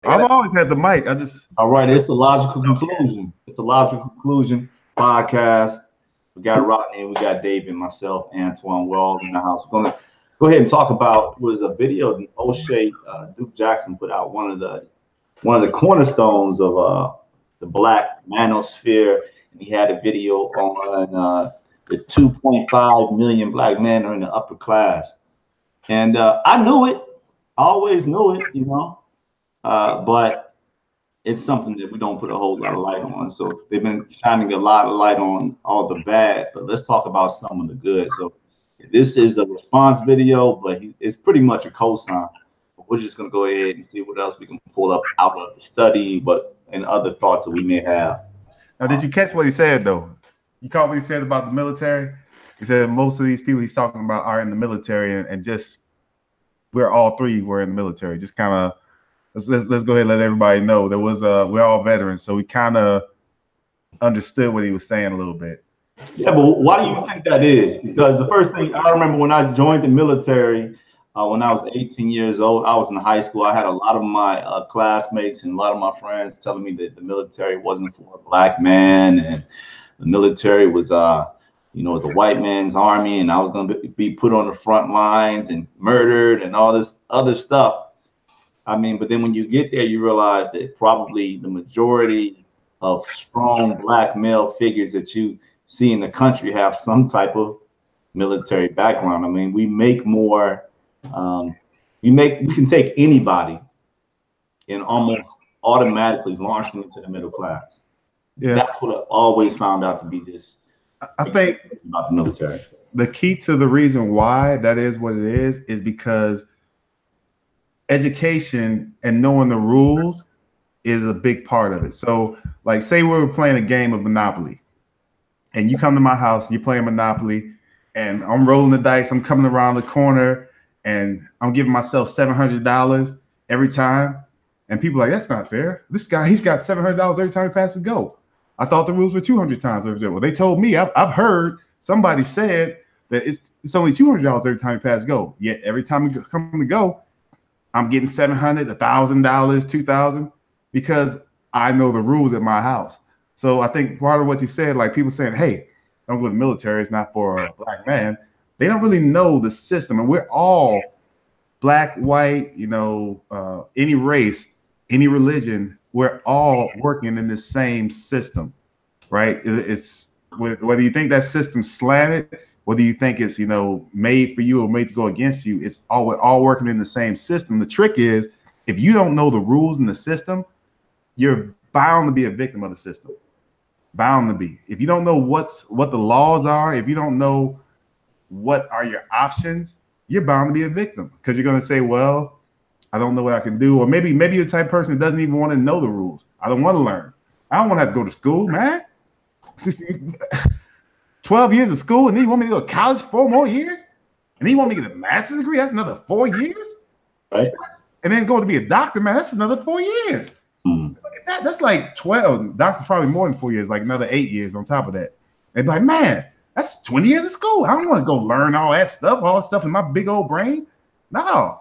I've always had the mic. I just All right. It's a logical conclusion. It's a logical conclusion podcast. We got Rodney, we got David, myself, Antoine. We're all in the house. We're gonna go ahead and talk about was a video that Oshay Duke Jackson put out, one of the cornerstones of the Black manosphere. And he had a video on the 2.5 million Black men are in the upper class. And I knew it. I always knew it, but it's something that we don't put a whole lot of light on. So they've been shining a lot of light on all the bad, but let's talk about some of the good. So this is a response video, but it's pretty much a cosign. We're just going to go ahead and see what else we can pull up out of the study, and other thoughts that we may have. Now, did you catch what he said, though? You caught what he said about the military? He said most of these people he's talking about are in the military, and just we're all three were in the military. Just kind of let's go ahead and let everybody know there was we're all veterans, so we kind of understood what he was saying a little bit. Yeah, but why do you think that is? Because the first thing I remember when I joined the military, when I was 18 years old, I was in high school. I had a lot of my classmates and a lot of my friends telling me that the military wasn't for a Black man, and the military was, was a white man's army, and I was going to be put on the front lines and murdered and all this other stuff. I mean, but then when you get there, you realize that probably the majority of strong Black male figures that you see in the country have some type of military background. I mean, we make more. We can take anybody and almost automatically launch them into the middle class. Yeah, that's what I always found out to be this. I think about the military. The key to the reason why that is what it is because education and knowing the rules is a big part of it. So, like, say we were playing a game of Monopoly, and you come to my house, you're playing Monopoly, and I'm rolling the dice. I'm coming around the corner, and I'm giving myself $700 every time. And people are like, that's not fair. This guy, he's got $700 every time he passes go. I thought the rules were 200 times every day. Well, they told me, I've heard somebody said that it's only $200 every time you pass go. Yet every time you come to go, I'm getting $700, $1,000, $2,000 because I know the rules at my house. So I think part of what you said, like people saying, hey, don't go to the military, it's not for a Black man. They don't really know the system. And we're all Black, white, any race, any religion, we're all working in the same system, right? It's whether you think that system's slanted, whether you think it's, made for you or made to go against you, we're all working in the same system. The trick is, if you don't know the rules in the system, you're bound to be a victim of the system. Bound to be. If you don't know what the laws are, if you don't know what are your options, you're bound to be a victim because you're going to say, well, I don't know what I can do. Or maybe you're the type of person that doesn't even want to know the rules. I don't want to learn. I don't want to have to go to school, man. 12 years of school, and then you want me to go to college 4 more years? And then you want me to get a master's degree? That's another 4 years? Right. And then go to be a doctor, man, that's another 4 years. Look at that. That's like 12. Doctor's probably more than 4 years, like another 8 years on top of that. And be like, man, that's 20 years of school. I don't want to go learn all that stuff in my big old brain. No.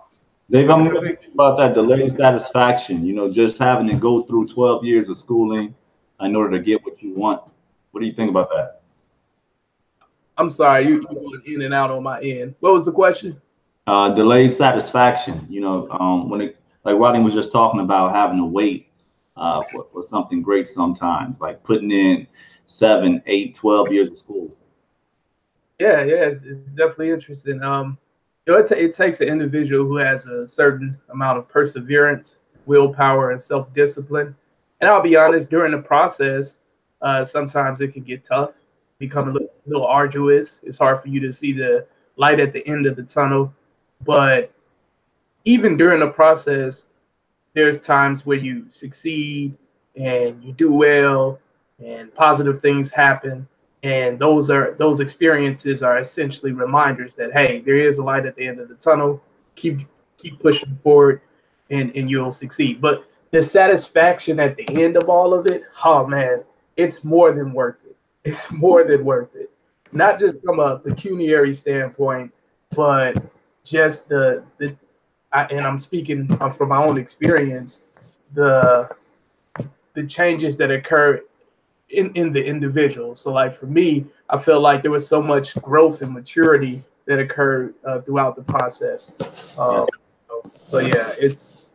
Dave, I'm thinking about that delayed satisfaction, just having to go through 12 years of schooling in order to get what you want. What do you think about that? I'm sorry, you going in and out on my end. What was the question? Delayed satisfaction. When like Rodney was just talking about having to wait for something great sometimes, like putting in 7, 8, 12 years of school. Yeah, it's definitely interesting. It takes an individual who has a certain amount of perseverance, willpower, and self-discipline. And I'll be honest, during the process, sometimes it can get tough, become a little arduous. It's hard for you to see the light at the end of the tunnel. But even during the process, there's times where you succeed and you do well and positive things happen. And those experiences are essentially reminders that, hey, there is a light at the end of the tunnel. Keep pushing forward and you'll succeed. But the satisfaction at the end of all of it, oh man, it's more than worth it. It's more than worth it. Not just from a pecuniary standpoint, but just and I'm speaking from my own experience, the changes that occur in the individual. So like for me, I feel like there was so much growth and maturity that occurred throughout the process. So yeah, it's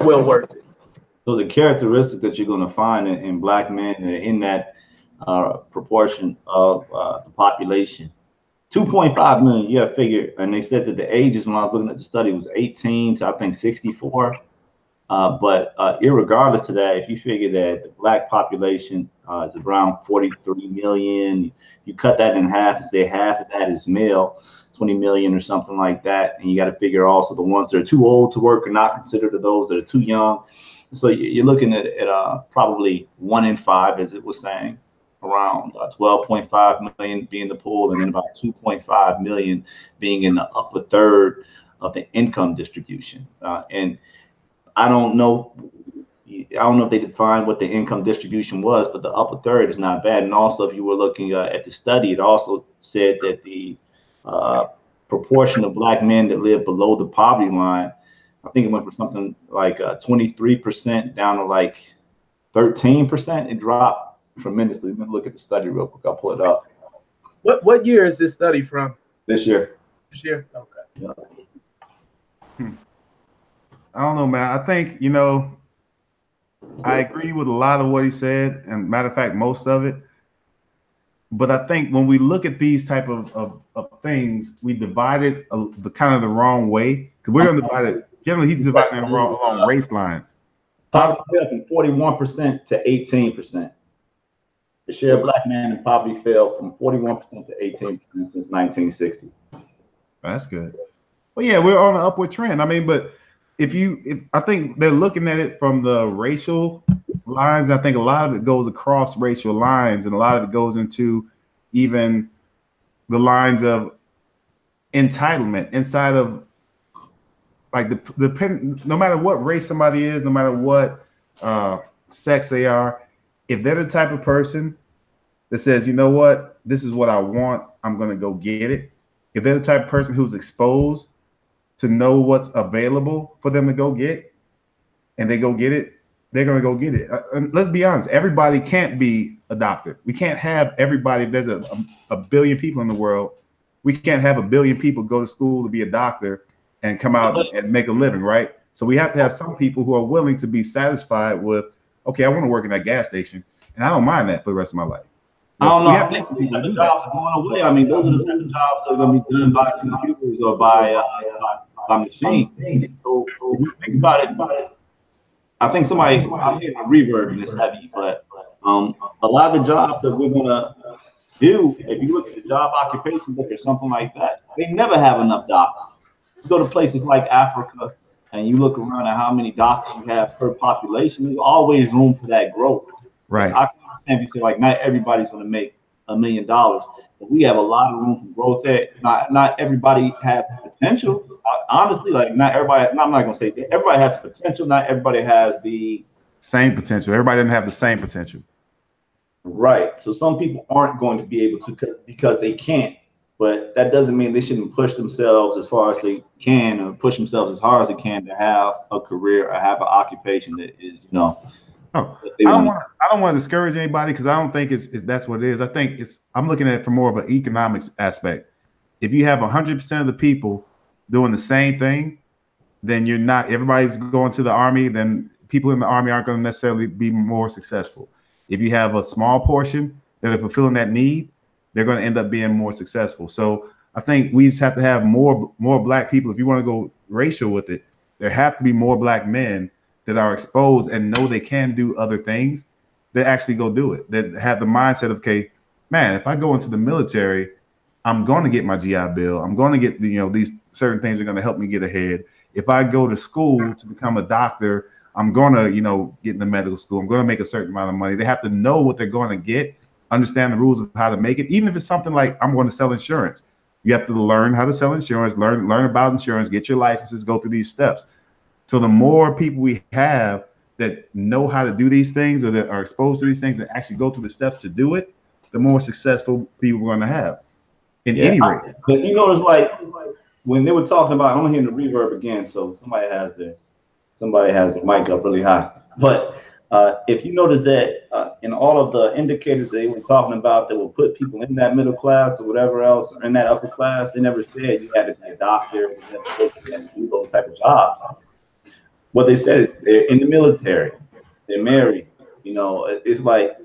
well worth it. So the characteristics that you're going to find in black men in that proportion of the population, 2.5 million, you got to figure, and they said that the ages when I was looking at the study was 18 to I think 64. But irregardless to that, if you figure that the black population is around 43 million, you cut that in half and say half of that is male, 20 million or something like that. And you got to figure also the ones that are too old to work are not considered to those that are too young. So you're looking at probably 1 in 5, as it was saying, around 12.5 million being the pool, and then about 2.5 million being in the upper third of the income distribution. And I don't know if they defined what the income distribution was, but the upper third is not bad. And also, if you were looking at the study, it also said that the proportion of black men that live below the poverty line, I think it went from something like 23% down to like 13%. It dropped tremendously. Let me look at the study real quick. I'll pull it up. What year is this study from? This year. This year? Okay. Yeah. I don't know, man. I think, you know, I agree with a lot of what he said, and matter of fact, most of it. But I think when we look at these type of things, we divide it the kind of the wrong way, because we're going to divide it. Generally, he's dividing it along race lines. Poverty fell from 41% to 18%. The share of black men in poverty fell from 41% to 18% since 1960. That's good. Well, yeah, we're on an upward trend. I mean, but if I think they're looking at it from the racial lines, I think a lot of it goes across racial lines, and a lot of it goes into even the lines of entitlement inside of like no matter what race somebody is, no matter what sex they are, if they're the type of person that says, you know what, this is what I want, I'm going to go get it. If they're the type of person who's exposed to know what's available for them to go get, and they go get it, they're going to go get it. And let's be honest, everybody can't be adopted. We can't have everybody. If there's a billion people in the world, we can't have a billion people go to school to be a doctor and come out and make a living, right? So we have to have some people who are willing to be satisfied with, okay, I want to work in that gas station, and I don't mind that for the rest of my life. I don't know. I think some people do jobs going away. I mean, those are the type of jobs that are going to be done by computers or by machines. So if you think about it, I think somebody, I'm hearing a reverb in this heavy, but a lot of the jobs that we're going to do, if you look at the job occupation book or something like that, they never have enough doctors. You go to places like Africa and you look around at how many doctors you have per population, there's always room for that growth. Right. I can't be saying like not everybody's going to make $1 million, but we have a lot of room for growth there. Not everybody has the potential. Honestly, like not everybody, I'm not going to say that everybody has the potential. Not everybody has the same potential. Everybody doesn't have the same potential. Right. So some people aren't going to be able to because they can't. But that doesn't mean they shouldn't push themselves as far as they can, or push themselves as hard as they can to have a career or have an occupation that is, you know. Oh, I don't want to discourage anybody, because I don't think it's that's what it is. I think I'm looking at it from more of an economics aspect. If you have 100% of the people doing the same thing, then you're not. Everybody's going to the army. Then people in the army aren't going to necessarily be more successful. If you have a small portion that are fulfilling that need, they're going to end up being more successful. So I think we just have to have more black people. If you want to go racial with it, there have to be more black men that are exposed and know they can do other things, that actually go do it, that have the mindset of, okay, man, if I go into the military, I'm going to get my GI Bill. I'm going to get these certain things are going to help me get ahead. If I go to school to become a doctor, I'm going to, get into medical school. I'm going to make a certain amount of money. They have to know what they're going to get, understand the rules of how to make it. Even if it's something like, I'm going to sell insurance, you have to learn how to sell insurance, learn about insurance, get your licenses, go through these steps. So the more people we have that know how to do these things, or that are exposed to these things, that actually go through the steps to do it, the more successful people we're going to have in any race. But you notice, like when they were talking about, I'm hearing the reverb again, so somebody has the Somebody has the mic up really high. But if you notice that in all of the indicators they were talking about that will put people in that middle class or whatever else, or in that upper class, they never said you had to be a doctor, you had to do those type of jobs. What they said is they're in the military, they're married. You know, it's like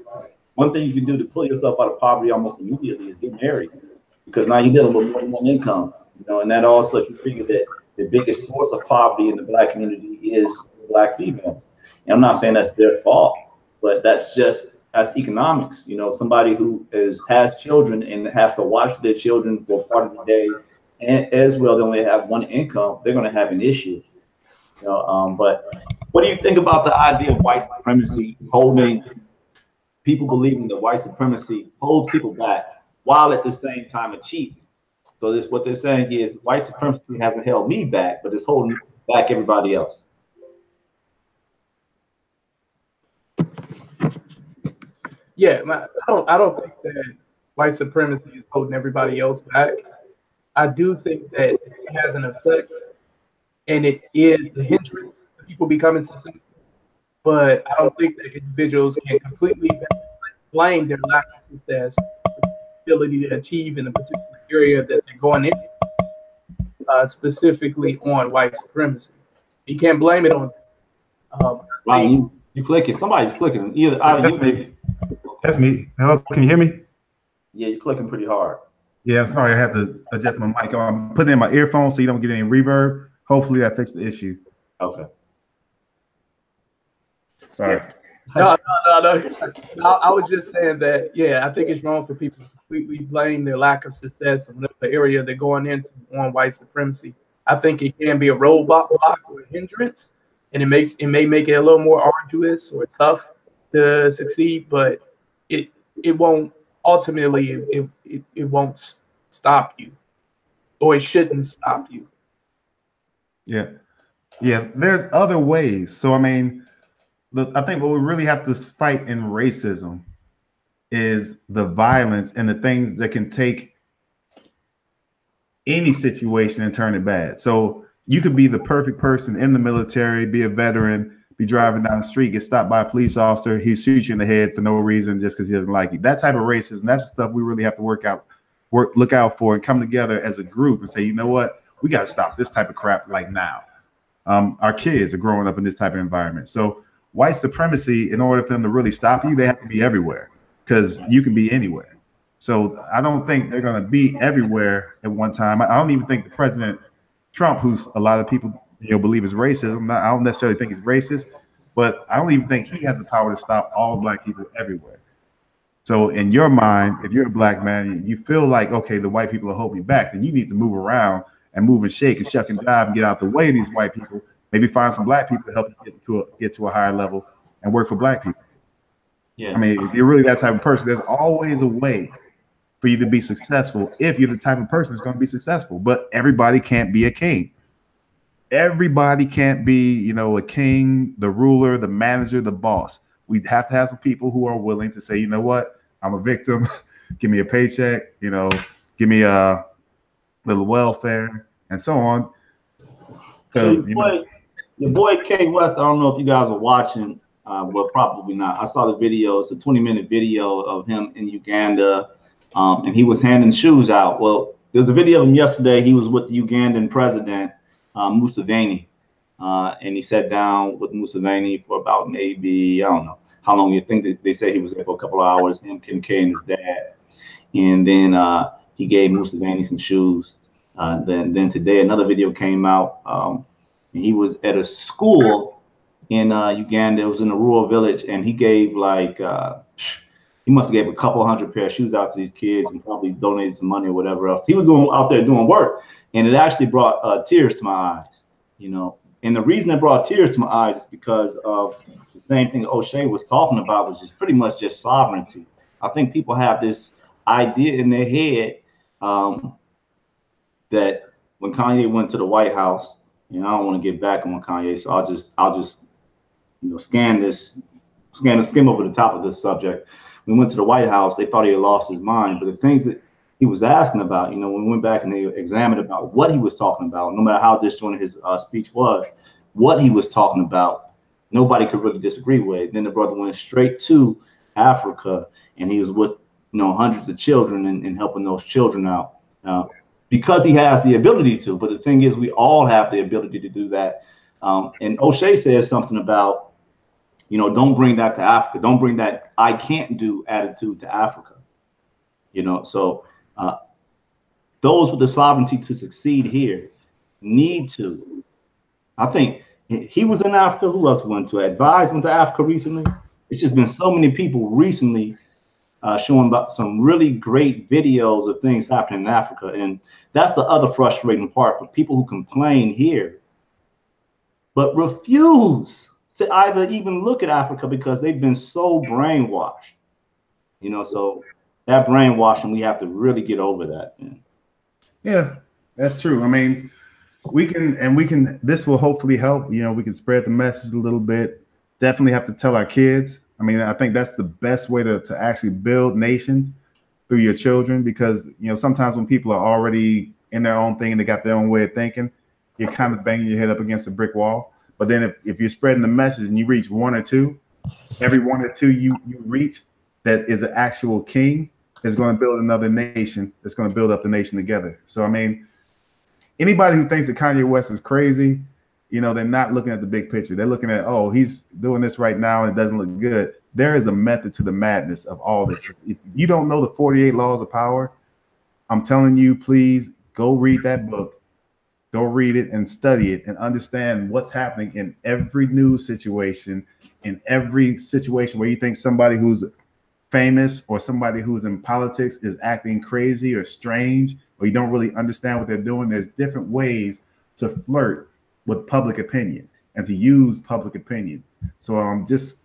one thing you can do to pull yourself out of poverty almost immediately is get married, because now you're dealing with more than one income. You know, and that also, if you figure that the biggest source of poverty in the black community is black females. And I'm not saying that's their fault, but that's economics. You know, somebody who has children and has to watch their children for part of the day, and as well, they only have one income, they're going to have an issue. You know, but what do you think about the idea of white supremacy holding people believing that white supremacy holds people back while at the same time achieving? So this, what they're saying is white supremacy hasn't held me back, but it's holding back everybody else. Yeah, I don't think that white supremacy is holding everybody else back. I do think that it has an effect, and it is the hindrance to people becoming successful. But I don't think that individuals can completely blame their lack of success, ability to achieve in a particular area that they're going in, specifically on white supremacy. You can't blame it on. Ronnie, you clicking? Somebody's clicking. That's me. That's me. Hello, can you hear me? Yeah, you're clicking pretty hard. Yeah, sorry, I have to adjust my mic. I'm putting in my earphones so you don't get any reverb. Hopefully that fixed the issue. Okay. Sorry. No. I was just saying that, yeah, I think it's wrong for people to completely blame their lack of success in the area they're going into on white supremacy. I think it can be a roadblock or a hindrance, and it may make it a little more arduous or tough to succeed, but it won't ultimately it won't stop you, or it shouldn't stop you. Yeah. There's other ways. So I mean, I think what we really have to fight in racism is the violence and the things that can take any situation and turn it bad. So you could be the perfect person in the military, be a veteran, be driving down the street, get stopped by a police officer, he shoots you in the head for no reason just because he doesn't like you. That type of racism, that's the stuff we really have to look out for and come together as a group and say, you know what, we got to stop this type of crap like now. Our kids are growing up in this type of environment. So white supremacy, in order for them to really stop you, they have to be everywhere, because you can be anywhere. So I don't think they're going to be everywhere at one time. I don't even think the President Trump, who's a lot of people believe is racist, I don't necessarily think he's racist, but I don't even think he has the power to stop all black people everywhere. So in your mind, if you're a black man, you feel like, okay, the white people are holding me back, then you need to move around and move and shake and shuck and jive and get out the way of these white people. Maybe find some black people to help you get to a higher level and work for black people. Yeah. I mean, if you're really that type of person, there's always a way for you to be successful if you're the type of person that's going to be successful. But everybody can't be a king. Everybody can't be, a king, the ruler, the manager, the boss. We have to have some people who are willing to say, you know what, I'm a victim. Give me a paycheck, give me a little welfare and so on. So, your boy K West, I don't know if you guys are watching, but probably not. I saw the video. It's a 20-minute video of him in Uganda, and he was handing shoes out. Well, there's a video of him yesterday. He was with the Ugandan president, Museveni, and he sat down with Museveni for about maybe, I don't know how long. You think that they say he was there for a couple of hours, him, Kincaid, and his dad. And then he gave Museveni some shoes. Then today another video came out. He was at a school in Uganda. It was in a rural village, and he gave he must have gave a couple hundred pair of shoes out to these kids and probably donated some money or whatever else. He was out there doing work, and it actually brought tears to my eyes, And the reason it brought tears to my eyes is because of the same thing Oshay was talking about, which is pretty much just sovereignty. I think people have this idea in their head that when Kanye went to the White House, I don't want to get back on Kanye, so I'll just skim over the top of this subject. When we went to the White House, they thought he had lost his mind, but the things that he was asking about, when we went back and they examined about what he was talking about, no matter how disjointed his speech was, what he was talking about, nobody could really disagree with. Then the brother went straight to Africa, and he was with hundreds of children and helping those children out because he has the ability to. But the thing is, we all have the ability to do that. And Oshay says something about, don't bring that to Africa. Don't bring that I can't do attitude to Africa. So those with the sovereignty to succeed here need to. I think he was in Africa. Who else went to advise? Went to Africa recently. It's just been so many people recently showing about some really great videos of things happening in Africa. And that's the other frustrating part for people who complain here, but refuse to either even look at Africa because they've been so brainwashed. So that brainwashing, we have to really get over that. Man. Yeah, that's true. I mean, we can, this will hopefully help. We can spread the message a little bit. Definitely have to tell our kids. I mean, I think that's the best way to actually build nations, through your children, because sometimes when people are already in their own thing and they got their own way of thinking, you're kind of banging your head up against a brick wall. But then if you're spreading the message and you reach one or two, every one or two you reach that is an actual king is going to build another nation that's going to build up the nation together. So I mean, anybody who thinks that Kanye West is crazy, they're not looking at the big picture. They're looking at, oh, he's doing this right now and it doesn't look good. There is a method to the madness of all this. If you don't know the 48 laws of power, I'm telling you, please go read that book. Go read it and study it and understand what's happening in every news situation, in every situation where you think somebody who's famous or somebody who's in politics is acting crazy or strange, or you don't really understand what they're doing. There's different ways to flirt with public opinion and to use public opinion. So just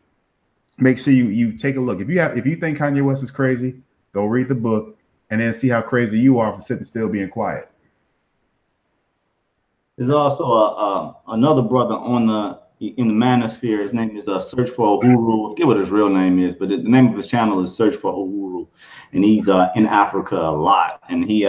make sure you take a look. If you think Kanye West is crazy, go read the book and then see how crazy you are for sitting still being quiet. There's also another brother in the manosphere. His name is Search for Uhuru. I forget what his real name is, but the name of his channel is Search for Uhuru, and he's in Africa a lot. And he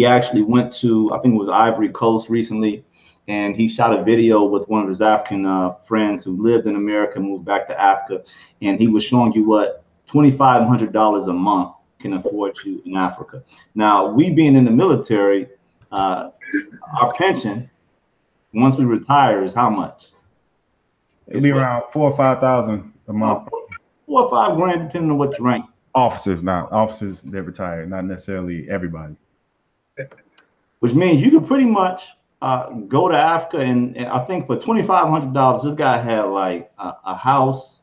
actually went to, I think it was Ivory Coast recently, and he shot a video with one of his African friends who lived in America, moved back to Africa, and he was showing you what $2,500 a month can afford you in Africa. Now, we being in the military, our pension, once we retire, is how much? It'll be around $4,000 or $5,000 a month. $4 or $5 grand, depending on what you rank. Officers, they retire, not necessarily everybody. Which means you could pretty much go to Africa, and I think for $2,500, this guy had like a house,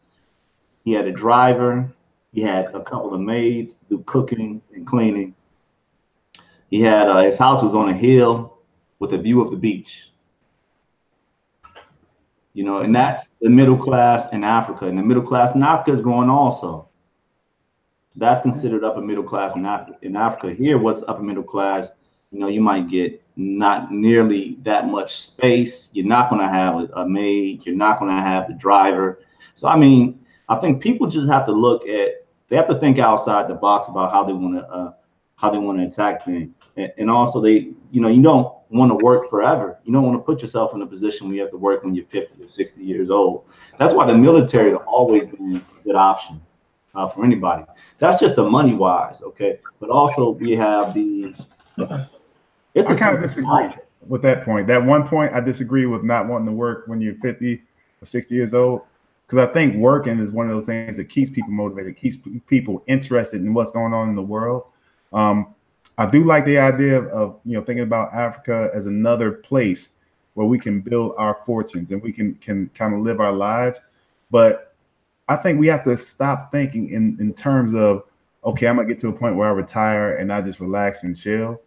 he had a driver, he had a couple of maids to do cooking and cleaning. He had his house was on a hill with a view of the beach. And that's the middle class in Africa. And the middle class in Africa is growing also. That's considered upper middle class in Africa. Here, what's upper middle class? You might get not nearly that much space. You're not going to have a maid. You're not going to have the driver. So, I mean, I think people just have to they have to think outside the box about how they want to attack things. And also you don't want to work forever. You don't want to put yourself in a position where you have to work when you're 50 or 60 years old. That's why the military has always been a good option for anybody. That's just the money wise, okay? But also we have I kind of disagree with that point. That one point I disagree with, not wanting to work when you're 50 or 60 years old, because I think working is one of those things that keeps people motivated, keeps people interested in what's going on in the world. I do like the idea of thinking about Africa as another place where we can build our fortunes and we can kind of live our lives. But I think we have to stop thinking in terms of, okay, I'm gonna get to a point where I retire and I just relax and chill,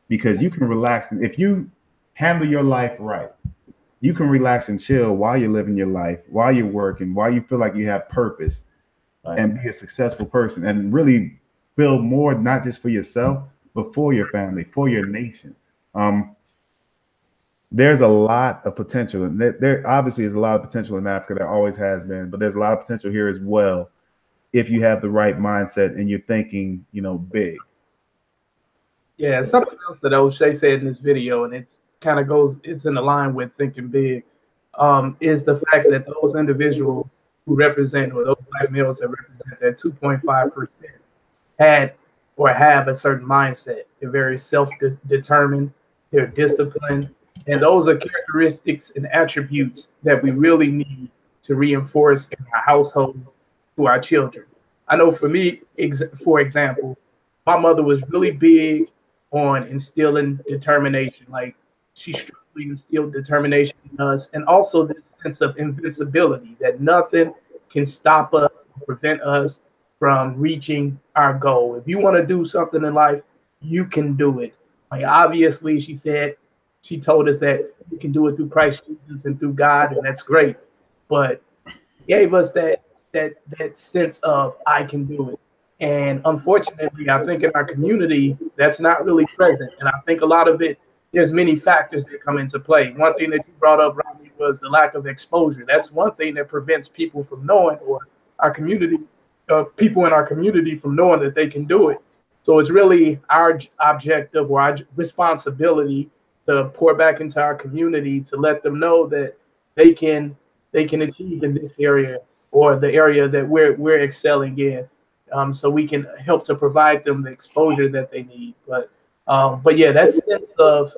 because you can relax, and if you handle your life right, you can relax and chill while you're living your life, while you're working, while you feel like you have purpose, and be a successful person and really build more, not just for yourself, but for your family, for your nation. There's a lot of potential, and there obviously is a lot of potential in Africa. There always has been, but there's a lot of potential here as well if you have the right mindset and you're thinking, big. Yeah, something else that Oshay said in this video, and it's in line with thinking big. is the fact that those individuals who represent, or those black males that represent that 2.5%, had or have a certain mindset. They're very self-determined, they're disciplined, and those are characteristics and attributes that we really need to reinforce in our households to our children. I know for me, for example, my mother was really big on instilling determination. Like, she strongly instilled determination in us, and also this sense of invincibility, that nothing can stop us, prevent us from reaching our goal. If you want to do something in life, you can do it. Like, obviously, she told us that we can do it through Christ Jesus and through God, and that's great. But gave us that sense of I can do it. And unfortunately, I think in our community, that's not really present. And I think a lot of it, there's many factors that come into play. One thing that you brought up, Rodney, was the lack of exposure. That's one thing that prevents people from knowing, or our community, people in our community from knowing that they can do it. So it's really our objective or our responsibility to pour back into our community to let them know that they can achieve in this area, or the area that we're excelling in. So we can help to provide them the exposure that they need. But yeah, that sense of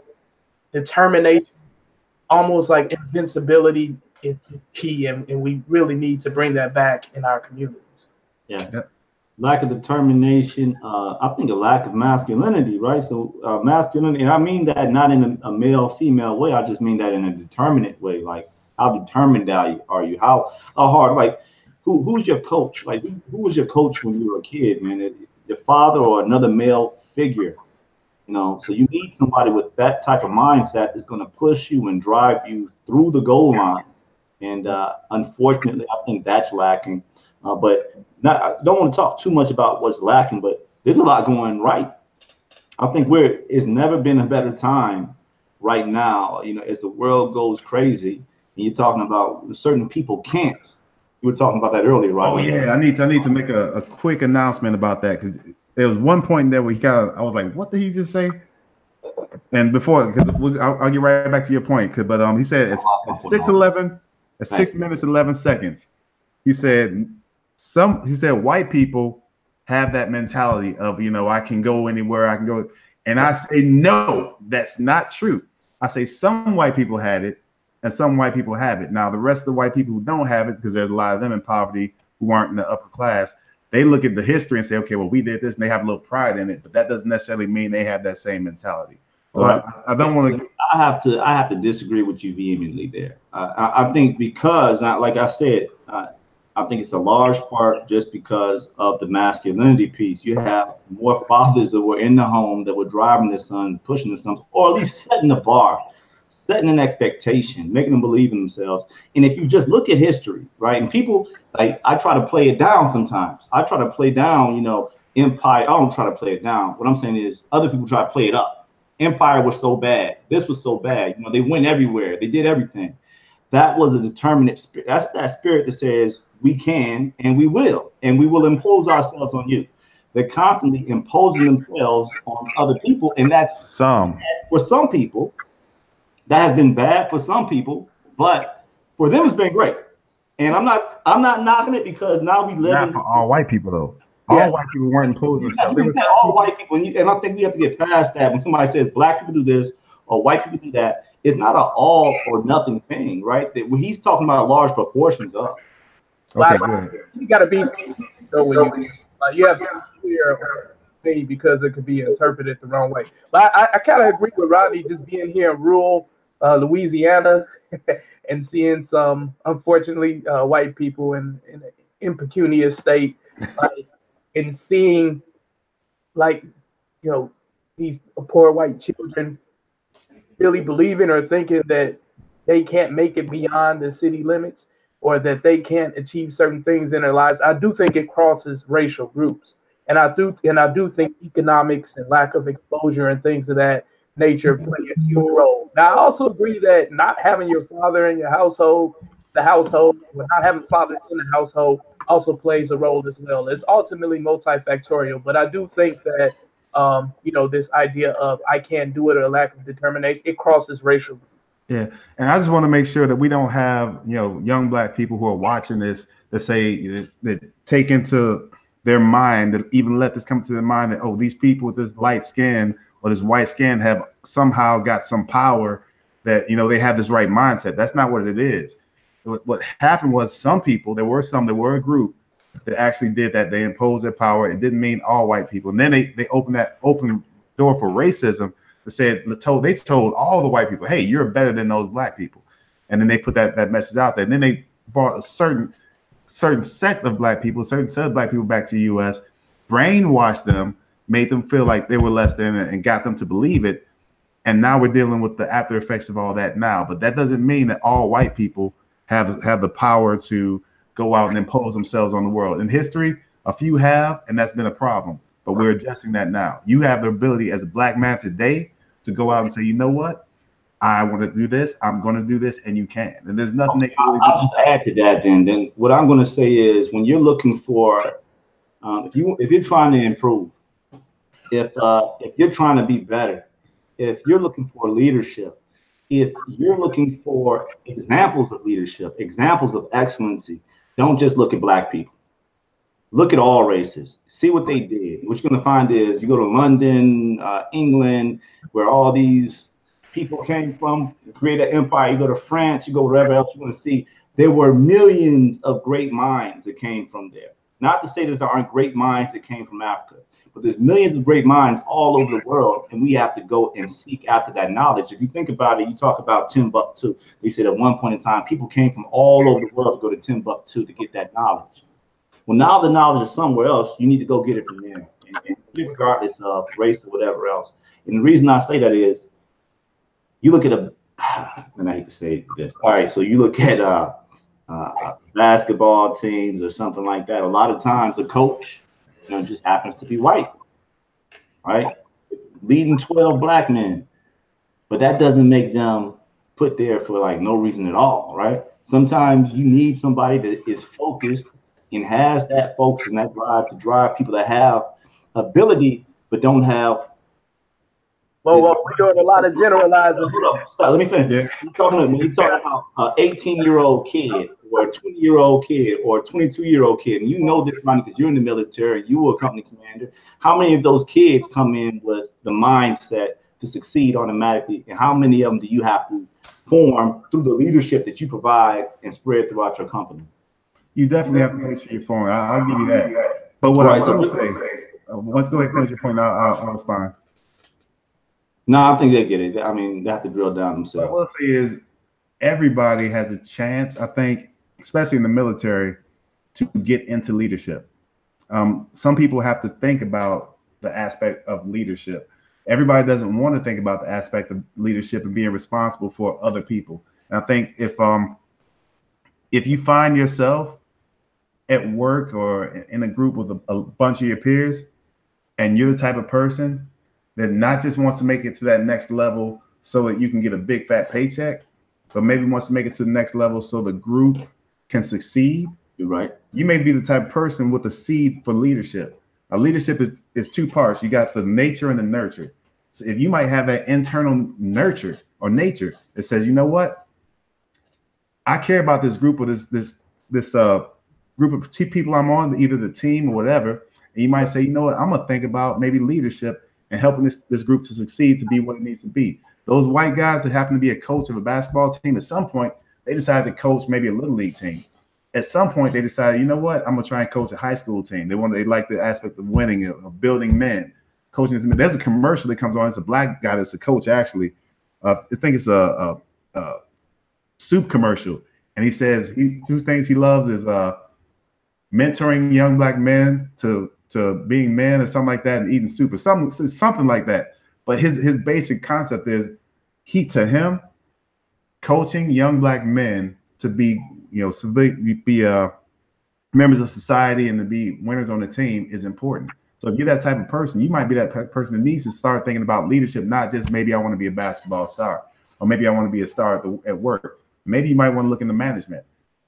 determination, almost like invincibility, is key, and we really need to bring that back in our communities. Yeah. Yep. Lack of determination, I think a lack of masculinity, right? So masculinity, and I mean that not in a male-female way, I just mean that in a determinate way. Like, how determined are you? How hard, like, who's your coach? Like, who was your coach when you were a kid, man? Your father or another male figure? You know, so you need somebody with that type of mindset that's going to push you and drive you through the goal line. And unfortunately, I think that's lacking. But I don't want to talk too much about what's lacking, but there's a lot going right. I think it's never been a better time right now, you know, as the world goes crazy. And you're talking about certain people can't. You were talking about that earlier, right? Oh yeah, I need to make a quick announcement about that, because there was one point there where I was like, what did he just say? And before, because I'll get right back to your point, but he said it's 6:11, at 6 minutes 11 seconds. He said white people have that mentality of, you know, I can go anywhere, I can go, and I say no, that's not true. I say some white people had it, and some white people have it. Now, the rest of the white people who don't have it, because there's a lot of them in poverty who aren't in the upper class, they look at the history and say, okay, well, we did this, and they have a little pride in it, but that doesn't necessarily mean they have that same mentality. So right. I don't want to. I have to disagree with you vehemently there. I think because, like I said, I think it's a large part just because of the masculinity piece. You have more fathers that were in the home that were driving their son, pushing their sons, or at least setting the bar, setting an expectation, making them believe in themselves. And if you just look at history, right, and people, like, I try to play it down sometimes. I try to play down, you know, empire. I don't try to play it down. What I'm saying is other people try to play it up. Empire was so bad. This was so bad. You know, they went everywhere. They did everything. That was a determinate spirit. That's that spirit that says we can and we will impose ourselves on you. They're constantly imposing themselves on other people, and that's for some people. That has been bad for some people, but for them it's been great. And I'm not knocking it, because now we live in for all white people though. All white people weren't imposing themselves. You said all white people, and I think we have to get past that. When somebody says black people do this or white people do that, it's not an all or nothing thing, right? That when he's talking about large proportions of. Okay, good. You got to be so when you have to be clear thing, because it could be interpreted the wrong way. But I kind of agree with Rodney, just being here in rural Louisiana and seeing some, unfortunately, white people in impecunious state, and seeing, like, you know, these poor white children really believing or thinking that they can't make it beyond the city limits, or that they can't achieve certain things in their lives. I do think it crosses racial groups. And I do think economics and lack of exposure and things of that nature play a huge role. Now, I also agree that not having your father in your household, not having fathers in the household, also plays a role as well. It's ultimately multifactorial, but I do think that you know, this idea of I can't do it, or lack of determination, it crosses racial groups. Yeah, and I just want to make sure that we don't have, young black people who are watching this that say that take into their mind, that even let this come to their mind that, oh, these people with this light skin or this white skin have somehow got some power, that they have this right mindset. That's not what it is. What happened was, some people, there were a group that actually did that. They imposed their power. It didn't mean all white people. And then they opened that open door for racism. They told all the white people, hey, you're better than those black people. And then they put that message out there. And then they brought a certain sect of black people, a certain set of black people back to the US, brainwashed them, made them feel like they were less than, and got them to believe it. And now we're dealing with the after effects of all that now. But that doesn't mean that all white people have the power to go out and impose themselves on the world. In history, a few have, and that's been a problem. But we're addressing that now. You have the ability as a black man today to go out and say, you know what? I want to do this. I'm going to do this, and you can. And there's nothing that really I'll just add to that. Then what I'm going to say is, when you're looking for, if you're trying to improve, if you're trying to be better, if you're looking for leadership, if you're looking for examples of leadership, examples of excellency, don't just look at black people. Look at all races. See what they did. What you're going to find is, you go to London, England, where all these people came from, create an empire. You go to France, you go wherever else you want to see. There were millions of great minds that came from there. Not to say that there aren't great minds that came from Africa, but there's millions of great minds all over the world, and we have to go and seek after that knowledge. If you think about it, you talk about Timbuktu. They said at one point in time, people came from all over the world to go to Timbuktu to get that knowledge. Well, now the knowledge is somewhere else. You need to go get it from there, and regardless of race or whatever else. And the reason I say that is, you look at and I hate to say this. All right, so you look at basketball teams or something like that. A lot of times the coach, just happens to be white, right? Leading 12 black men, but that doesn't make them put there for like no reason at all, right? Sometimes you need somebody that is focused and has that focus and that drive to drive people that have ability but don't have. Well, we're doing a lot of generalizing. Stop, let me finish. Yeah. When you're talking about an 18-year-old kid or a 20-year-old kid or a 22-year-old kid, and you know this, Ronnie, because you're in the military, you were a company commander. How many of those kids come in with the mindset to succeed automatically, and how many of them do you have to form through the leadership that you provide and spread throughout your company? You definitely have to make sure you're forming. I'll give you that. But what I will say, let's go ahead and finish your point. I'll respond. No, I think they get it. I mean, they have to drill down themselves. What I will say is, everybody has a chance, I think, especially in the military, to get into leadership. Some people have to think about the aspect of leadership. Everybody doesn't want to think about the aspect of leadership and being responsible for other people. And I think if you find yourself at work or in a group with a bunch of your peers, and you're the type of person that not just wants to make it to that next level so that you can get a big fat paycheck, but maybe wants to make it to the next level so the group can succeed. You're right. You may be the type of person with the seed for leadership. Leadership is two parts. You got the nature and the nurture. So if you might have that internal nurture or nature that says, you know what, I care about this group or this group of people I'm on, either the team or whatever. And you might say, you know what, I'm gonna think about maybe leadership and helping this group to succeed, to be what it needs to be. Those white guys that happen to be a coach of a basketball team, at some point, they decided to coach maybe a little league team. At some point, they decided, you know what, I'm gonna try and coach a high school team. They like the aspect of winning, of building men, coaching. There's a commercial that comes on. It's a black guy that's a coach, actually. I think it's a soup commercial. And he says two things he loves is mentoring young black men to being men or something like that, and eating soup or something like that. But his basic concept is him coaching young black men to be members of society and to be winners on the team is important. So if you're that type of person, you might be that person that needs to start thinking about leadership, not just maybe I want to be a basketball star, or maybe I want to be a star at work. Maybe you might want to look into management,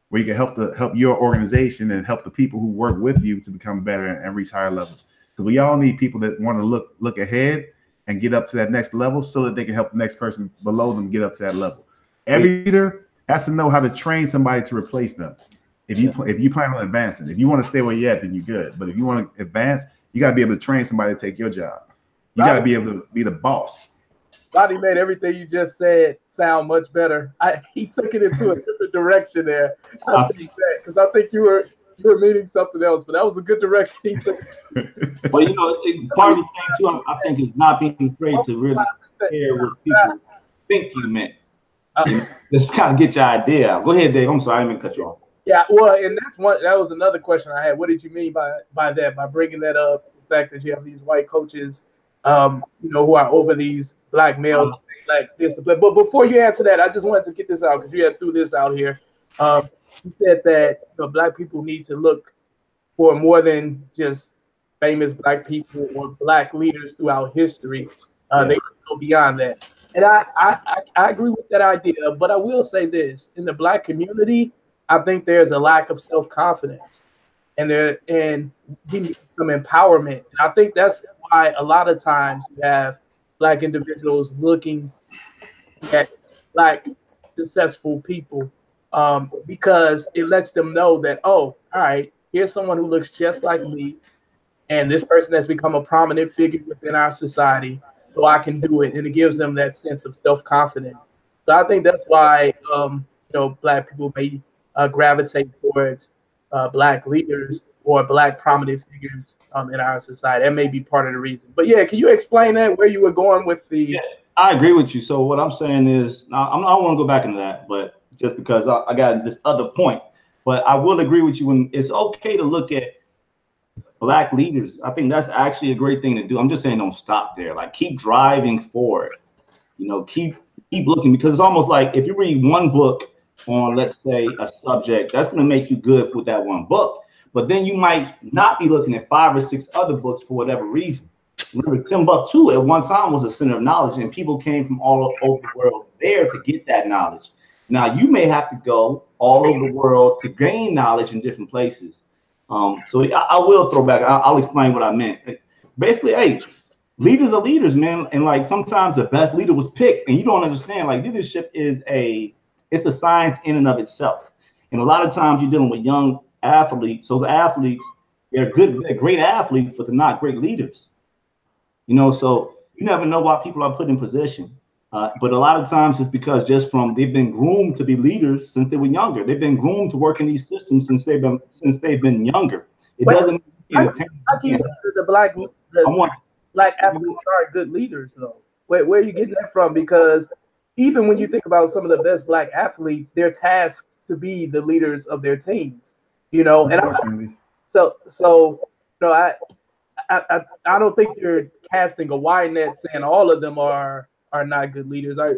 where you can help your organization and help the people who work with you to become better and reach higher levels. Because we all need people that want to look ahead and get up to that next level so that they can help the next person below them get up to that level. Every leader has to know how to train somebody to replace them. If you plan on advancing, if you want to stay where you're at, then you're good. But if you want to advance, you got to be able to train somebody to take your job. You got to be able to be the boss. Rodney made everything you just said sound much better. He took it into a different direction there. I'll take that because I think you were meaning something else, but that was a good direction he took. Well, you know, part of the thing too, I think, is not being afraid to really hear what people think you meant. You know, just kind of get your idea out. Go ahead, Dave. I'm sorry, I didn't mean to cut you off. Yeah, well, and that was another question I had. What did you mean by that? By bringing that up, the fact that you have these white coaches, who are over these black males, like discipline. But before you answer that, I just wanted to get this out because you had threw this out here. You said that black people need to look for more than just famous black people or black leaders throughout history. They go beyond that. And I agree with that idea, but I will say this: in the black community, I think there's a lack of self-confidence, and we need some empowerment. And I think that's why a lot of times you have black individuals looking at like successful people, because it lets them know that, oh, all right, here's someone who looks just like me, and this person has become a prominent figure within our society, so I can do it. And it gives them that sense of self-confidence. So I think that's why, black people may gravitate towards black leaders or black prominent figures in our society. That may be part of the reason. But yeah, can you explain that, where you were going with the... Yeah, I agree with you. So what I'm saying is, I don't want to go back into that, but just because I got this other point, but I will agree with you when it's okay to look at black leaders. I think that's actually a great thing to do. I'm just saying, don't stop there. Like, keep driving forward. Keep looking, because it's almost like if you read one book on, let's say, a subject, that's going to make you good with that one book. But then you might not be looking at 5 or 6 other books for whatever reason. Remember, Timbuktu at one time was a center of knowledge, and people came from all over the world there to get that knowledge. Now you may have to go all over the world to gain knowledge in different places. So I will throw back. I'll explain what I meant. Basically, hey, leaders are leaders, man. And like, sometimes the best leader was picked, and you don't understand. Like, leadership is it's a science in and of itself. And a lot of times you're dealing with young athletes. Those athletes, they're great athletes, but they're not great leaders. So you never know why people are put in position. But a lot of times it's because they've been groomed to be leaders since they were younger. They've been groomed to work in these systems since they've been younger. It doesn't. How can you the black athletes are good leaders though? Where are you getting that from? Because even when you think about some of the best black athletes, they're tasked to be the leaders of their teams. And I don't think you're casting a wide net saying all of them are not good leaders. I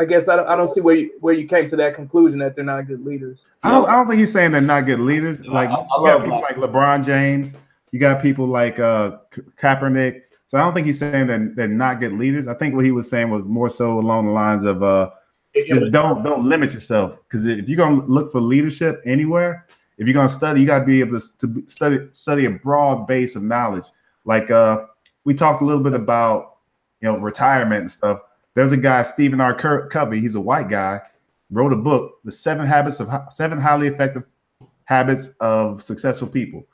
guess I don't see where you came to that conclusion that they're not good leaders. I don't think he's saying they're not good leaders. Like, you got people like LeBron James, you got people like Kaepernick. So I don't think he's saying that they're not good leaders. I think what he was saying was more so along the lines of just don't limit yourself, because if you're gonna look for leadership anywhere, if you're gonna study, you got to be able to study a broad base of knowledge. Like we talked a little bit about retirement and stuff. There's a guy, Stephen R. Covey. He's a white guy. Wrote a book, The 7 Highly Effective Habits of Successful People.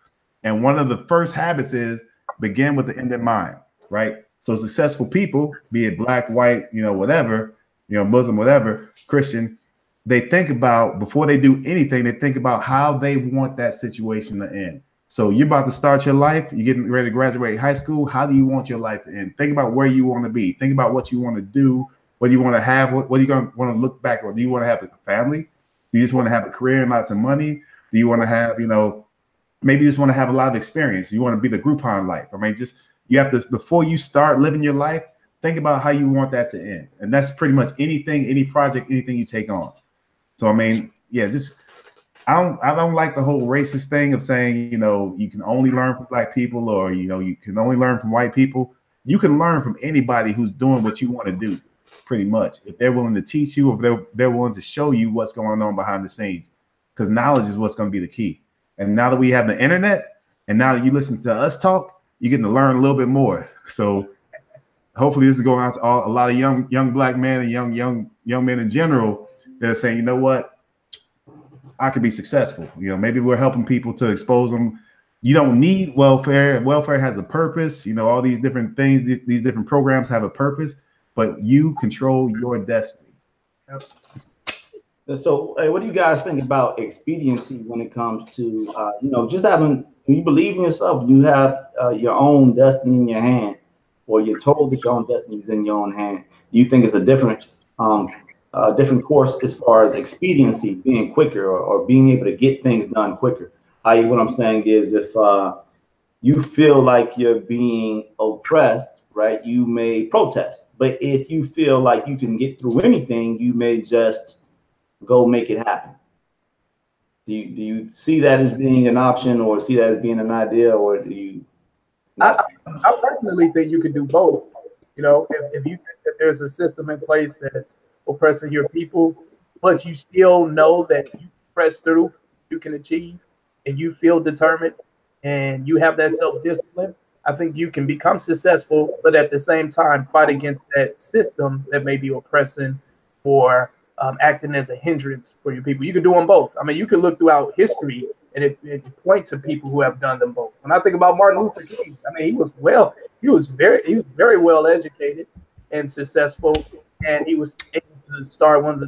And one of the first habits is begin with the end in mind, right? So successful people, be it black, white, whatever, Muslim, whatever, Christian, they think about, before they do anything, they think about how they want that situation to end. So you're about to start your life, you're getting ready to graduate high school. How do you want your life to end? Think about where you want to be. Think about what you want to do, what you want to have, what are you going to want to look back on? Do you want to have a family? Do you just want to have a career and lots of money? Do you want to have, maybe you just want to have a lot of experience. You want to be the Groupon life. I mean, you have to, before you start living your life, think about how you want that to end. And that's pretty much anything, any project, anything you take on. So, I mean, yeah, I don't like the whole racist thing of saying, you can only learn from black people, or, you can only learn from white people. You can learn from anybody who's doing what you want to do, pretty much. If they're willing to teach you, if they're willing to show you what's going on behind the scenes, because knowledge is what's going to be the key. And now that we have the internet, and now that you listen to us talk, you're getting to learn a little bit more. So hopefully this is going out to a lot of young black men and young men in general that are saying, you know what, I could be successful. You know, maybe we're helping people to expose them. You don't need welfare. Welfare has a purpose. You know, all these different things, these different programs have a purpose, but you control your destiny. So, what do you guys think about expediency when it comes to, just having, when you believe in yourself, you have your own destiny in your hand, or you're told that your own destiny is in your own hand. Do you think it's a different course as far as expediency, being quicker or being able to get things done quicker? What I'm saying is, if you feel like you're being oppressed, right, you may protest. But if you feel like you can get through anything, you may just go make it happen. Do you see that as being an option, or see that as being an idea, or do you? I personally think you can do both. You know, if you think that there's a system in place that's oppressing your people, but you still know that you press through, you can achieve, and you feel determined, and you have that self-discipline, I think you can become successful, but at the same time fight against that system that may be oppressing or acting as a hindrance for your people. You can do them both. I mean, you can look throughout history and it point to people who have done them both. When I think about Martin Luther King, I mean, he was very well educated and successful, and he was able to start one of the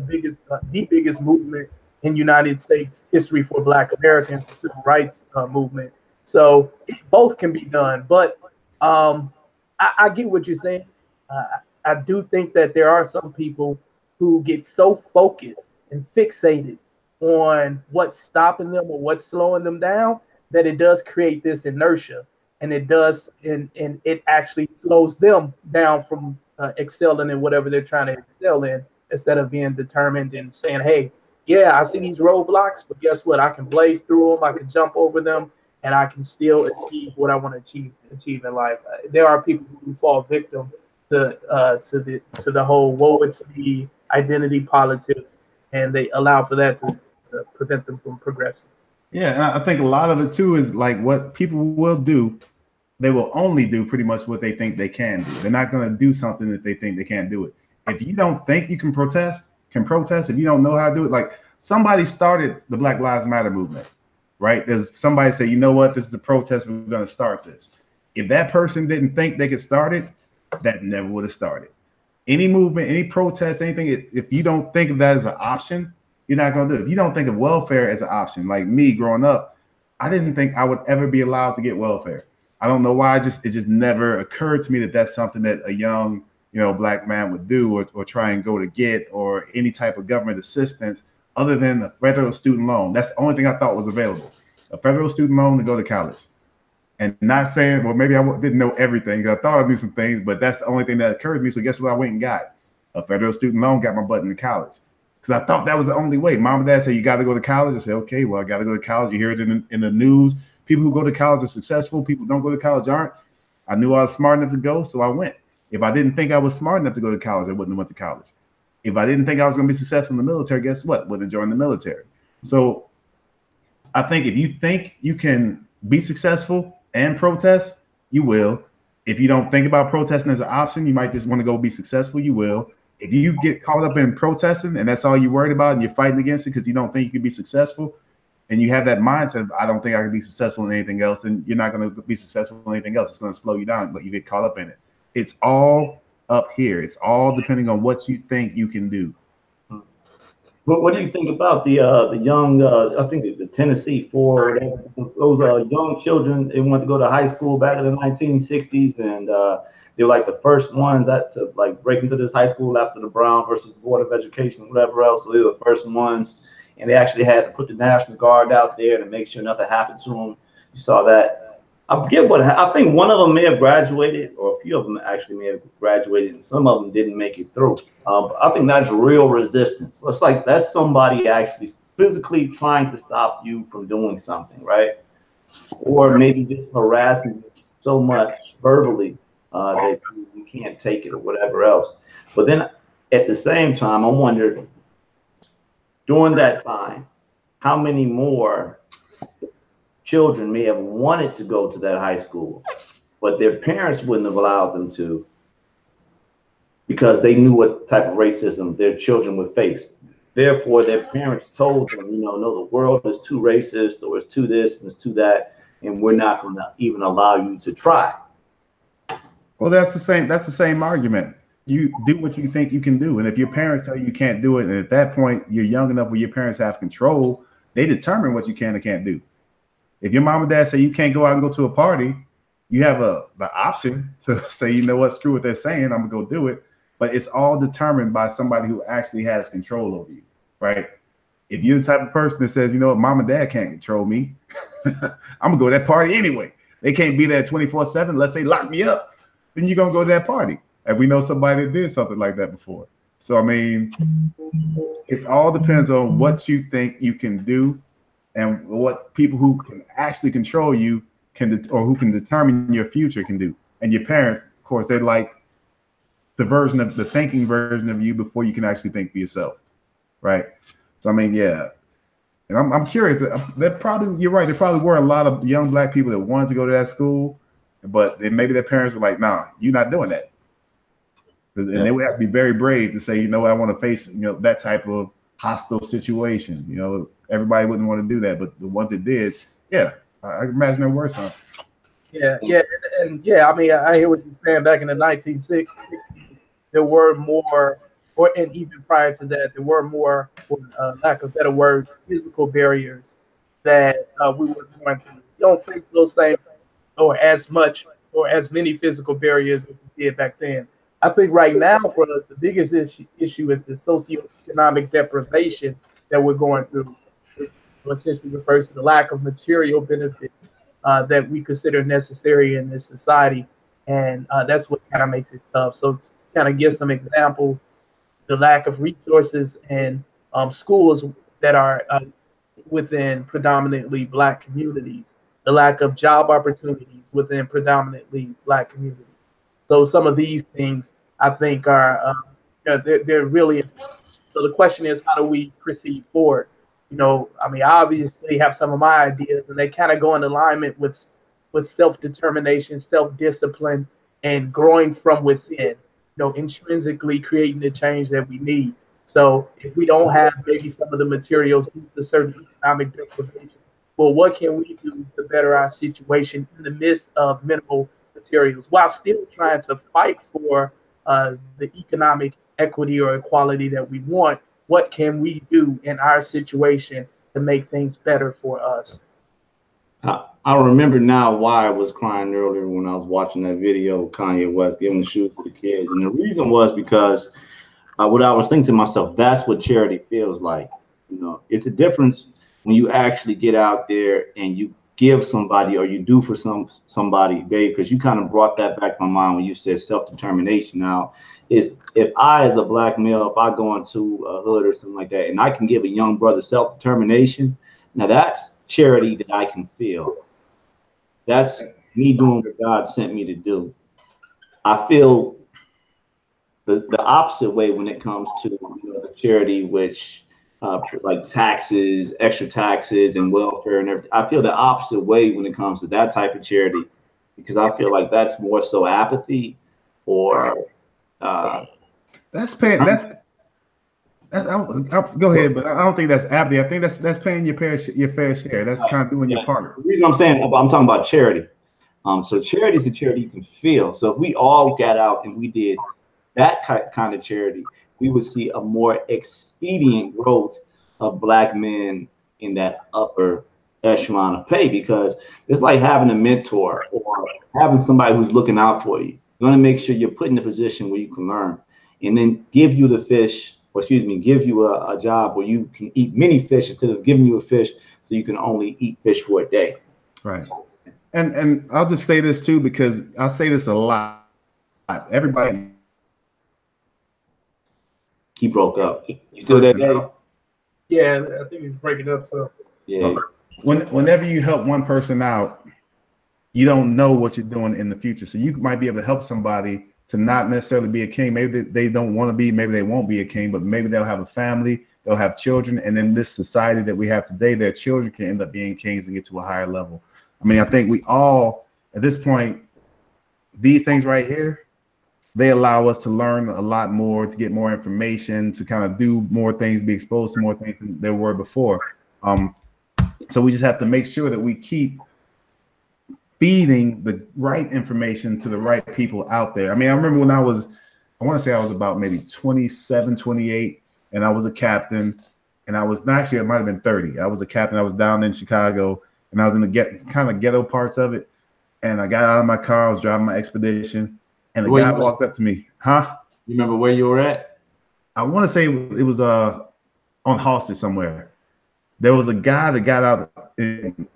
biggest movement in United States history for Black Americans, the civil rights movement. So both can be done, but I get what you're saying. I do think that there are some people who get so focused and fixated on what's stopping them or what's slowing them down that it does create this inertia, and it actually slows them down from excelling in whatever they're trying to excel in, instead of being determined and saying, hey, yeah, I see these roadblocks, but guess what? I can blaze through them, I can jump over them, and I can still achieve what I want to achieve in life. There are people who fall victim to the whole woe it's me identity politics, and they allow for that to prevent them from progressing. Yeah, I think a lot of it too is like what people will do. They will only do pretty much what they think they can do. They're not going to do something that they think they can't do it. If you don't think you can protest. If you don't know how to do it, like somebody started the Black Lives Matter movement, right? There's somebody say, you know what, this is a protest. We're going to start this. If that person didn't think they could start it, that never would have started. Any movement, any protest, anything, if you don't think of that as an option, you're not going to do it. If you don't think of welfare as an option, like me growing up, I didn't think I would ever be allowed to get welfare. I don't know why. It just never occurred to me that that's something that a young, Black man would do or try and go to get, or any type of government assistance other than a federal student loan. That's the only thing I thought was available. A federal student loan to go to college. And not saying, well, maybe I didn't know everything. I thought I knew some things, but that's the only thing that occurred to me. So guess what I went and got? A federal student loan, got my butt into college. Because I thought that was the only way. Mom and dad say, you got to go to college. I said, okay, well, I got to go to college. You hear it in the news. People who go to college are successful. People who don't go to college aren't. I knew I was smart enough to go, so I went. If I didn't think I was smart enough to go to college, I wouldn't have went to college. If I didn't think I was going to be successful in the military, guess what? Wouldn't have joined the military. So I think if you think you can be successful and protest, you will. If you don't think about protesting as an option, you might just want to go be successful, you will. If you get caught up in protesting and that's all you're worried about and you're fighting against it because you don't think you can be successful, and you have that mindset, I don't think I can be successful in anything else, and you're not going to be successful in anything else. It's going to slow you down, but you get caught up in it. It's all up here. It's all depending on what you think you can do. What do you think about the young, I think the Tennessee Four, those young children, they went to go to high school back in the 1960s, and they were like the first ones to like break into this high school after the Brown versus Board of Education, whatever else. So they were the first ones, and they actually had to put the National Guard out there to make sure nothing happened to them. You saw that. I forget what, I think one of them may have graduated, or a few of them actually may have graduated, and some of them didn't make it through. I think that's real resistance. It's like that's somebody actually physically trying to stop you from doing something, right? Or maybe just harassing you so much verbally that you can't take it or whatever else. But then at the same time, I wonder, during that time, how many more children may have wanted to go to that high school, but their parents wouldn't have allowed them to, because they knew what type of racism their children would face. Therefore, their parents told them, no, the world is too racist, or it's too this and it's too that, and we're not going to even allow you to try. Well, that's the same. That's the same argument. You do what you think you can do, and if your parents tell you you can't do it, and at that point you're young enough where your parents have control, they determine what you can and can't do. If your mom and dad say you can't go out and go to a party, you have the option to say, you know what, screw what they're saying, I'm gonna go do it. But it's all determined by somebody who actually has control over you, right? If you're the type of person that says, you know what, mom and dad can't control me, I'm gonna go to that party anyway. They can't be there 24/7 unless they lock me up. Then you're gonna go to that party. And we know somebody that did something like that before. So I mean, it all depends on what you think you can do, and what people who can actually control you or who can determine your future can do. And your parents, of course, they're like the thinking version of you before you can actually think for yourself, right? So I mean, yeah. And I'm curious. That probably, you're right. There probably were a lot of young black people that wanted to go to that school, but then maybe their parents were like, "Nah, you're not doing that." And they would have to be very brave to say, you know, I want to face, that type of hostile situation. Everybody wouldn't want to do that, but the ones that did, yeah, I imagine there were some. Yeah. I mean, I hear what you're saying. Back in the 1960s, there were more, and even prior to that, there were more, for lack of better words, physical barriers that we were going through. You don't face those same or as much or as many physical barriers as we did back then. I think right now for us, the biggest issue is the socioeconomic deprivation that we're going through, which essentially refers to the lack of material benefit that we consider necessary in this society. And that's what kind of makes it tough. So to kind of give some examples, the lack of resources and schools that are within predominantly Black communities, the lack of job opportunities within predominantly Black communities. So some of these things I think are they're really important. So the question is, how do we proceed forward? I mean, I obviously have some of my ideas, and they kind of go in alignment with self-determination, self-discipline, and growing from within. Intrinsically creating the change that we need. So if we don't have maybe some of the materials due to certain economic deprivation, well, what can we do to better our situation in the midst of minimal materials while still trying to fight for the economic equity or equality that we want? What can we do in our situation to make things better for us? I remember now why I was crying earlier when I was watching that video of Kanye West giving the shoes to the kids. And the reason was because what I was thinking to myself, that's what charity feels like. It's a difference when you actually get out there and you give somebody, or you do for somebody, Dave, because you kind of brought that back to my mind when you said self-determination. Now, is if I, as a Black male, if I go into a hood or something like that, and I can give a young brother self-determination, now that's charity that I can feel. That's me doing what God sent me to do. I feel the opposite way when it comes to the charity, which like taxes, extra taxes, and welfare and everything. I feel the opposite way when it comes to that type of charity, because I feel like that's more so apathy, or that's paying. Go ahead, but I don't think that's apathy. I think that's paying your fair share. That's kind of doing your part. The reason I'm saying, I'm talking about charity. So charity is a charity you can feel. So if we all got out and we did that kind of charity, we would see a more expedient growth of Black men in that upper echelon of pay, because it's like having a mentor or having somebody who's looking out for you. You want to make sure you're put in a position where you can learn, and then give you the fish, or give you a job where you can eat many fish instead of giving you a fish so you can only eat fish for a day. Right. And I'll just say this too, because I say this a lot. Everybody. He broke up. You still there, Dave? Yeah, I think he's breaking up. So yeah. Whenever you help one person out, you don't know what you're doing in the future. So you might be able to help somebody to not necessarily be a king. Maybe they don't want to be, maybe they won't be a king, but maybe they'll have a family, they'll have children. And in this society that we have today, their children can end up being kings and get to a higher level. I mean, I think we all, at this point, these things right here, they allow us to learn a lot more, to get more information, to kind of do more things, be exposed to more things than there were before. So we just have to make sure that we keep feeding the right information to the right people out there. I mean, I remember when I want to say I was about maybe 27, 28, and I was a captain, and I was actually, it might have been 30. I was a captain. I was down in Chicago, and I was in the kind of ghetto parts of it. And I got out of my car, I was driving my expedition, and the guy walked up to me. Huh? You remember where you were at? I want to say it was on Halsted somewhere. There was a guy that got out.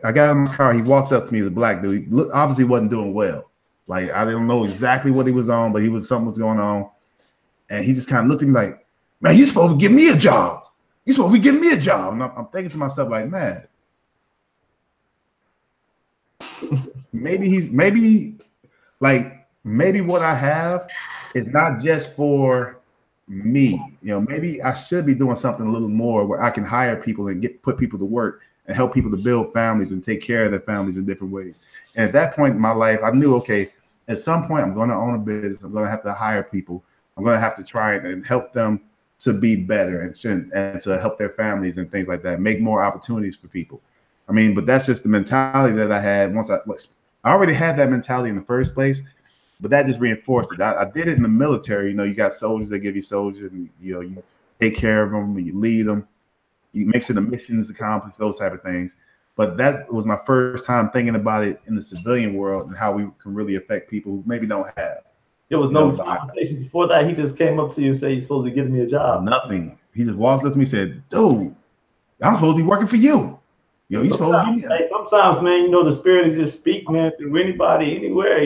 I got out of my car. He walked up to me, the black dude. He obviously wasn't doing well. Like, I didn't know exactly what he was on, but something was going on. And he just kind of looked at me like, man, you're supposed to give me a job. You're supposed to be giving me a job. And I'm thinking to myself, like, man, maybe what I have is not just for me. You know, maybe I should be doing something a little more where I can hire people and put people to work and help people to build families and take care of their families in different ways. And at that point in my life, I knew, okay, at some point I'm going to own a business. I'm going to have to hire people. I'm going to have to try and help them to be better and to help their families and things like that, make more opportunities for people. I mean, but that's just the mentality that I had I already had that mentality in the first place, but that just reinforced it. I did it in the military. You know, you got soldiers that give you soldiers, and you take care of them, and you lead them, you make sure the mission is accomplished, those type of things. But that was my first time thinking about it in the civilian world and how we can really affect people who maybe don't have. There was no conversation before that. He just came up to you and said, "You're supposed to give me a job." Nothing. He just walked up to me and said, "Dude, I'm supposed to be working for you. You're supposed to give me." Hey, sometimes, man, the spirit of just speak, man, through anybody, anywhere.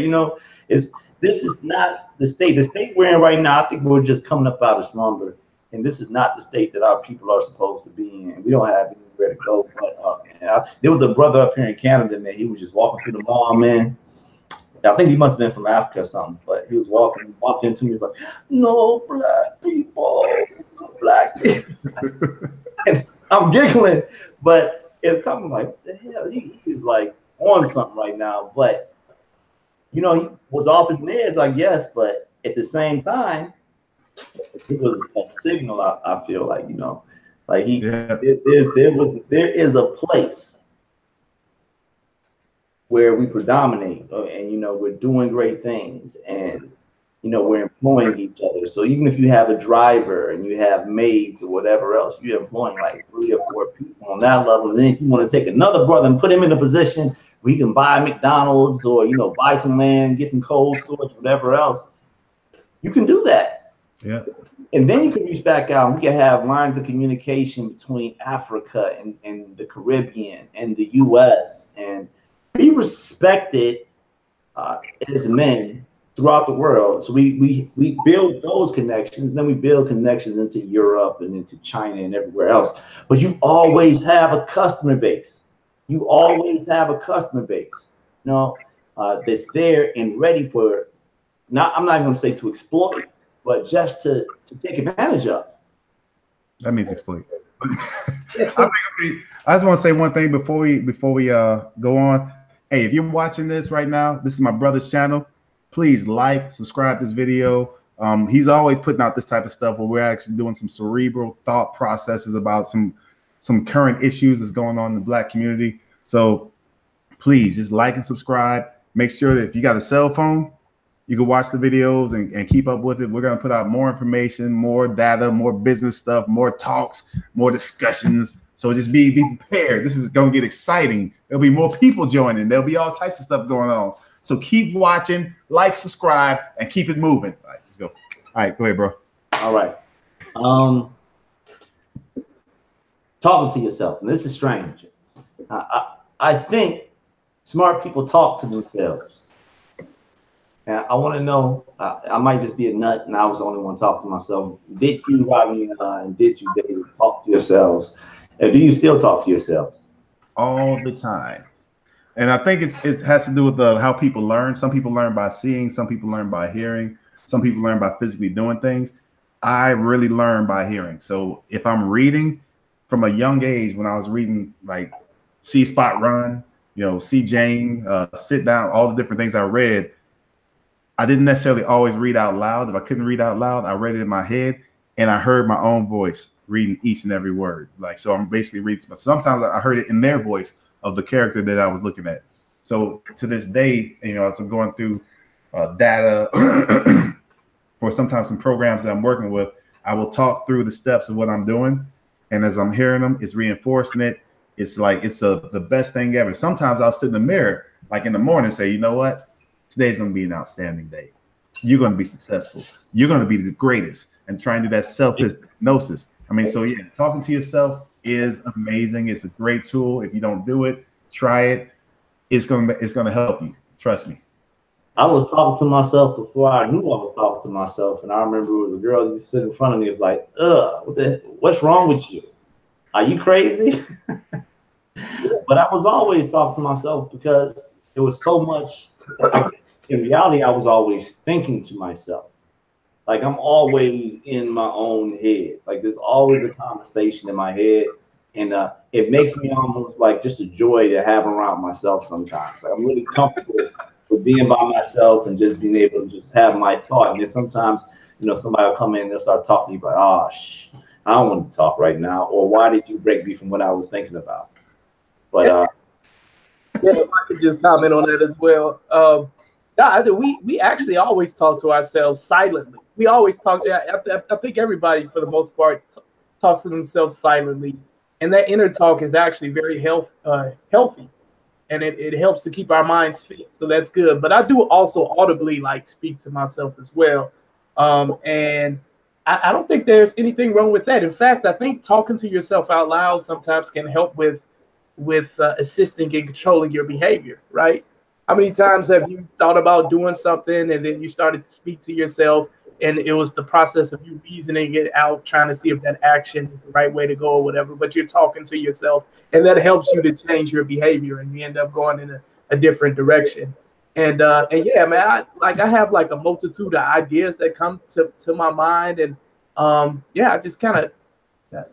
This is not the state. The state we're in right now, I think we're just coming up out of slumber. And this is not the state that our people are supposed to be in. We don't have anywhere to go. But there was a brother up here in Canada, man. He was just walking through the mall, man. I think he must have been from Africa or something. But he was walked into me, he was like, "No black people, no black people." And I'm giggling, but it's something like, what the hell? He's like on something right now. But he was off his meds, I guess. But at the same time, it was a signal. I feel like there is a place where we predominate, and we're doing great things, and we're employing each other. So even if you have a driver and you have maids or whatever else, you're employing like 3 or 4 people on that level. And then if you want to take another brother and put him in a position where he can buy McDonald's or buy some land, get some cold storage, whatever else, you can do that. Yeah. And then you can reach back out and we can have lines of communication between Africa and the Caribbean and the US, and be respected as men throughout the world. So we build those connections, then we build connections into Europe and into China and everywhere else. But you always have a customer base. You always have a customer base, that's there and ready for, I'm not even going to say to exploit, but just to take advantage of. That means exploit. I just want to say one thing before we go on. Hey, if you're watching this right now, this is my brother's channel. Please subscribe this video. He's always putting out this type of stuff where we're actually doing some cerebral thought processes about some current issues that's going on in the Black community. So please just like and subscribe. Make sure that if you got a cell phone, you can watch the videos and keep up with it. We're going to put out more information, more data, more business stuff, more talks, more discussions. So just be prepared. This is going to get exciting. There'll be more people joining. There'll be all types of stuff going on. So keep watching, subscribe, and keep it moving. All right, let's go. All right, go ahead, bro. All right. Talking to yourself, and this is strange. I think smart people talk to themselves. And I want to know, I might just be a nut and I was the only one talking to myself. Did you, Rodney, and did you, David, talk to yourselves? And do you still talk to yourselves? All the time. And I think it has to do with how people learn. Some people learn by seeing, some people learn by hearing, some people learn by physically doing things. I really learn by hearing. So if I'm reading from a young age, when I was reading like See Spot Run, See Jane, Sit Down, all the different things I read, I didn't necessarily always read out loud. If I couldn't read out loud, I read it in my head, and I heard my own voice reading each and every word. Like, so I'm basically reading. Sometimes I heard it in their voice of the character that I was looking at. So to this day, you know, as I'm going through data or sometimes some programs that I'm working with, I will talk through the steps of what I'm doing, and as I'm hearing them, it's reinforcing it. It's like it's the best thing ever. Sometimes I'll sit in the mirror, like in the morning, and say, you know what? Today's going to be an outstanding day. You're going to be successful. You're going to be the greatest, and trying to do that self-hypnosis. I mean, so yeah, talking to yourself is amazing. It's a great tool. If you don't do it, try it. It's going to help you. Trust me. I was talking to myself before I knew I was talking to myself, and I remember it was a girl that sitting in front of me. It was like, what's wrong with you? Are you crazy? But I was always talking to myself because there was so much. In reality, I was always thinking to myself. Like, I'm always in my own head. Like, there's always a conversation in my head. And it makes me almost like just a joy to have around myself sometimes. Like, I'm really comfortable with being by myself and just being able to just have my thought. And then sometimes, you know, somebody will come in and they'll start talking to you like, oh, I don't want to talk right now. Or why did you break me from what I was thinking about? But yeah, if I could just comment on that as well. We actually always talk to ourselves silently. We always talk. I think everybody, for the most part, talks to themselves silently, and that inner talk is actually very healthy, and it helps to keep our minds fit. So that's good. But I do also audibly like speak to myself as well, and I don't think there's anything wrong with that. In fact, I think talking to yourself out loud sometimes can help with assisting in controlling your behavior, right? How many times have you thought about doing something and then you started to speak to yourself and it was the process of you reasoning it out, trying to see if that action is the right way to go or whatever, but you're talking to yourself and that helps you to change your behavior and you end up going in a different direction. And yeah, man, I have like a multitude of ideas that come to my mind. And yeah, I just kind of,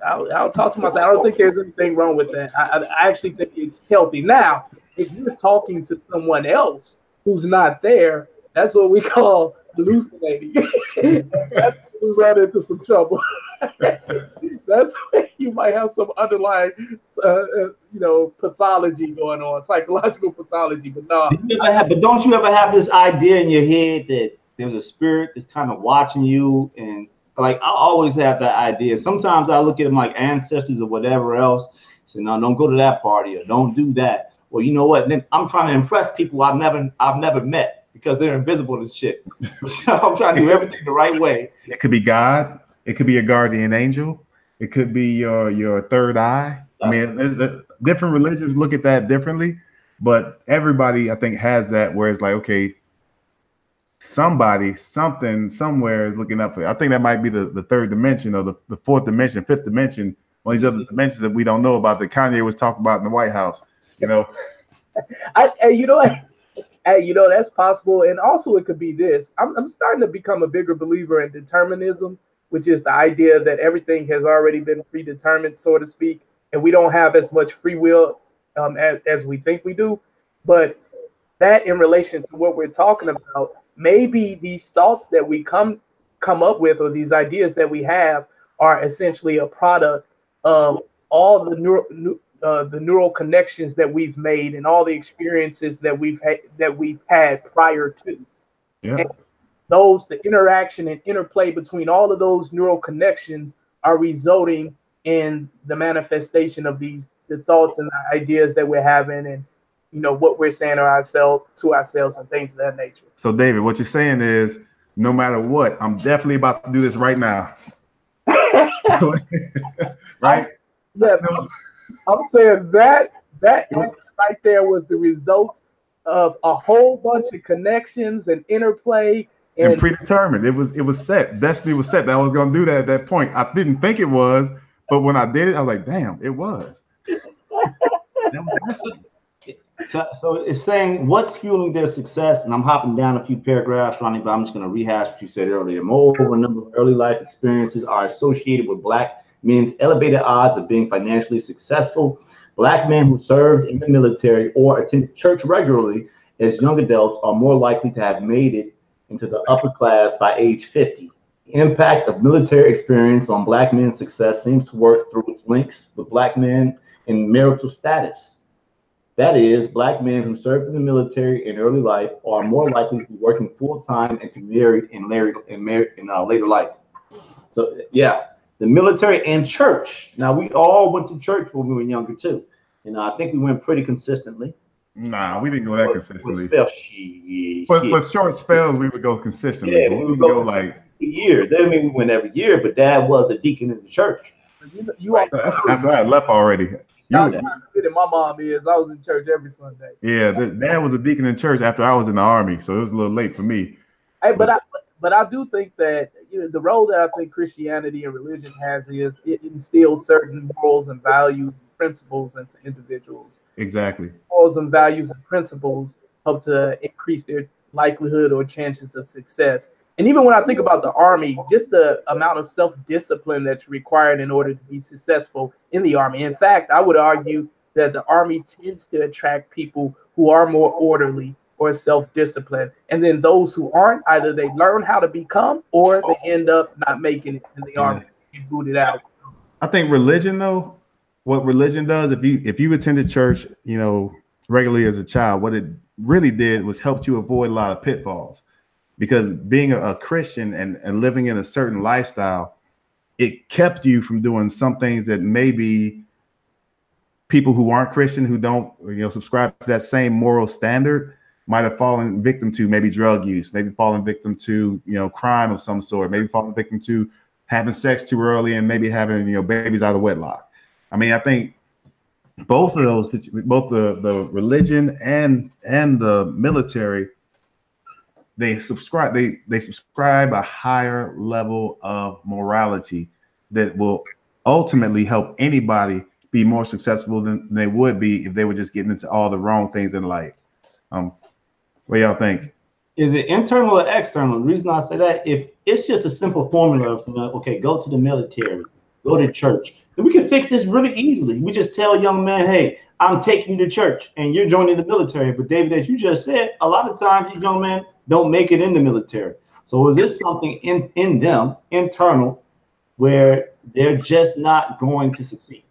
I'll talk to myself. I don't think there's anything wrong with that. I actually think it's healthy. Now, if you're talking to someone else who's not there, that's what we call hallucinating. That's when we run into some trouble. That's when you might have some underlying, pathology going on, psychological pathology. But no. But don't you ever have this idea in your head that there's a spirit that's kind of watching you? And like, I always have that idea. Sometimes I look at them like ancestors or whatever else. Say, no, don't go to that party or don't do that. Well, you know what? Then I'm trying to impress people I've never met because they're invisible and shit. So I'm trying to do everything the right way. It could be God. It could be a guardian angel. It could be your third eye. I mean, different religions look at that differently, but everybody I think has that where it's like, okay, somebody, something, somewhere is looking up for you. I think that might be the third dimension or the fourth dimension, fifth dimension, all these other dimensions that we don't know about that Kanye was talking about in the White House. You know, that's possible. And also it could be this. I'm starting to become a bigger believer in determinism, which is the idea that everything has already been predetermined, so to speak, and we don't have as much free will as we think we do. But that in relation to what we're talking about, maybe these thoughts that we come up with or these ideas that we have are essentially a product of all the neural connections that we've made and all the experiences that we've had prior to. Yeah. And the interaction and interplay between all of those neural connections are resulting in the manifestation of the thoughts and the ideas that we're having and what we're saying to ourselves and things of that nature. So David, what you're saying is no matter what, I'm definitely about to do this right now. Right? Yes. I'm saying that right there was the result of a whole bunch of connections and interplay and predetermined. It was set. Destiny was set that I was going to do that at that point. I didn't think it was, but when I did it, I was like, damn, it was. That was destiny. So it's saying what's fueling their success, and I'm hopping down a few paragraphs, Ronnie, but I'm just going to rehash what you said earlier. Moreover, a number of early life experiences are associated with Black men's elevated odds of being financially successful. Black men who served in the military or attended church regularly as young adults are more likely to have made it into the upper class by age 50. The impact of military experience on Black men's success seems to work through its links with Black men in marital status. That is, Black men who served in the military in early life are more likely to be working full time and to be married in later life. So yeah, the military and church. Now we all went to church when we were younger too, and I think we went pretty consistently. Nah, we didn't go that consistently. But for short spells, we would go consistently. Yeah, but we we would didn't go go like years. That didn't mean we went every year, but Dad was a deacon in the church. that's after I left already. My mom is. I was in church every Sunday. Yeah, Dad was a deacon in church after I was in the Army, so it was a little late for me. Hey, but I do think that the role that I think Christianity and religion has is it instills certain morals and values and principles into individuals. Exactly. Morals and values and principles help to increase their likelihood or chances of success. And even when I think about the Army, just the amount of self-discipline that's required in order to be successful in the Army. In fact, I would argue that the Army tends to attract people who are more orderly or self-disciplined. And then those who aren't, either they learn how to become or they end up not making it in the Army, get booted out. I think religion, though, what religion does, if you attended church, regularly as a child, what it really did was helped you avoid a lot of pitfalls. Because being a Christian and living in a certain lifestyle, it kept you from doing some things that maybe people who aren't Christian, who don't subscribe to that same moral standard, might have fallen victim to, maybe drug use, maybe fallen victim to crime of some sort, maybe fallen victim to having sex too early and maybe having babies out of wedlock. I mean, I think both of those, both the religion and the military, they subscribe a higher level of morality that will ultimately help anybody be more successful than they would be if they were just getting into all the wrong things in life. What y'all think? Is it internal or external? The reason I say that, if it's just a simple formula of, okay, go to the military, go to church, then we can fix this really easily. We just tell a young man, hey, I'm taking you to church and you're joining the military. But David, as you just said, a lot of times these young men don't make it in the military. So is this something in them, internal, where they're just not going to succeed?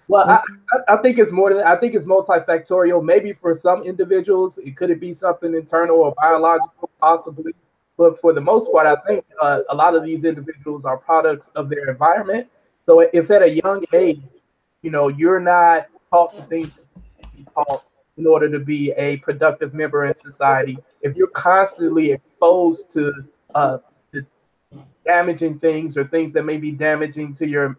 Well, I think it's more than I think it's multifactorial. Maybe for some individuals, it could be something internal or biological, possibly. But for the most part, I think a lot of these individuals are products of their environment. So if at a young age, you're not taught the things that you be taught in order to be a productive member in society, if you're constantly exposed to damaging things or things that may be damaging to your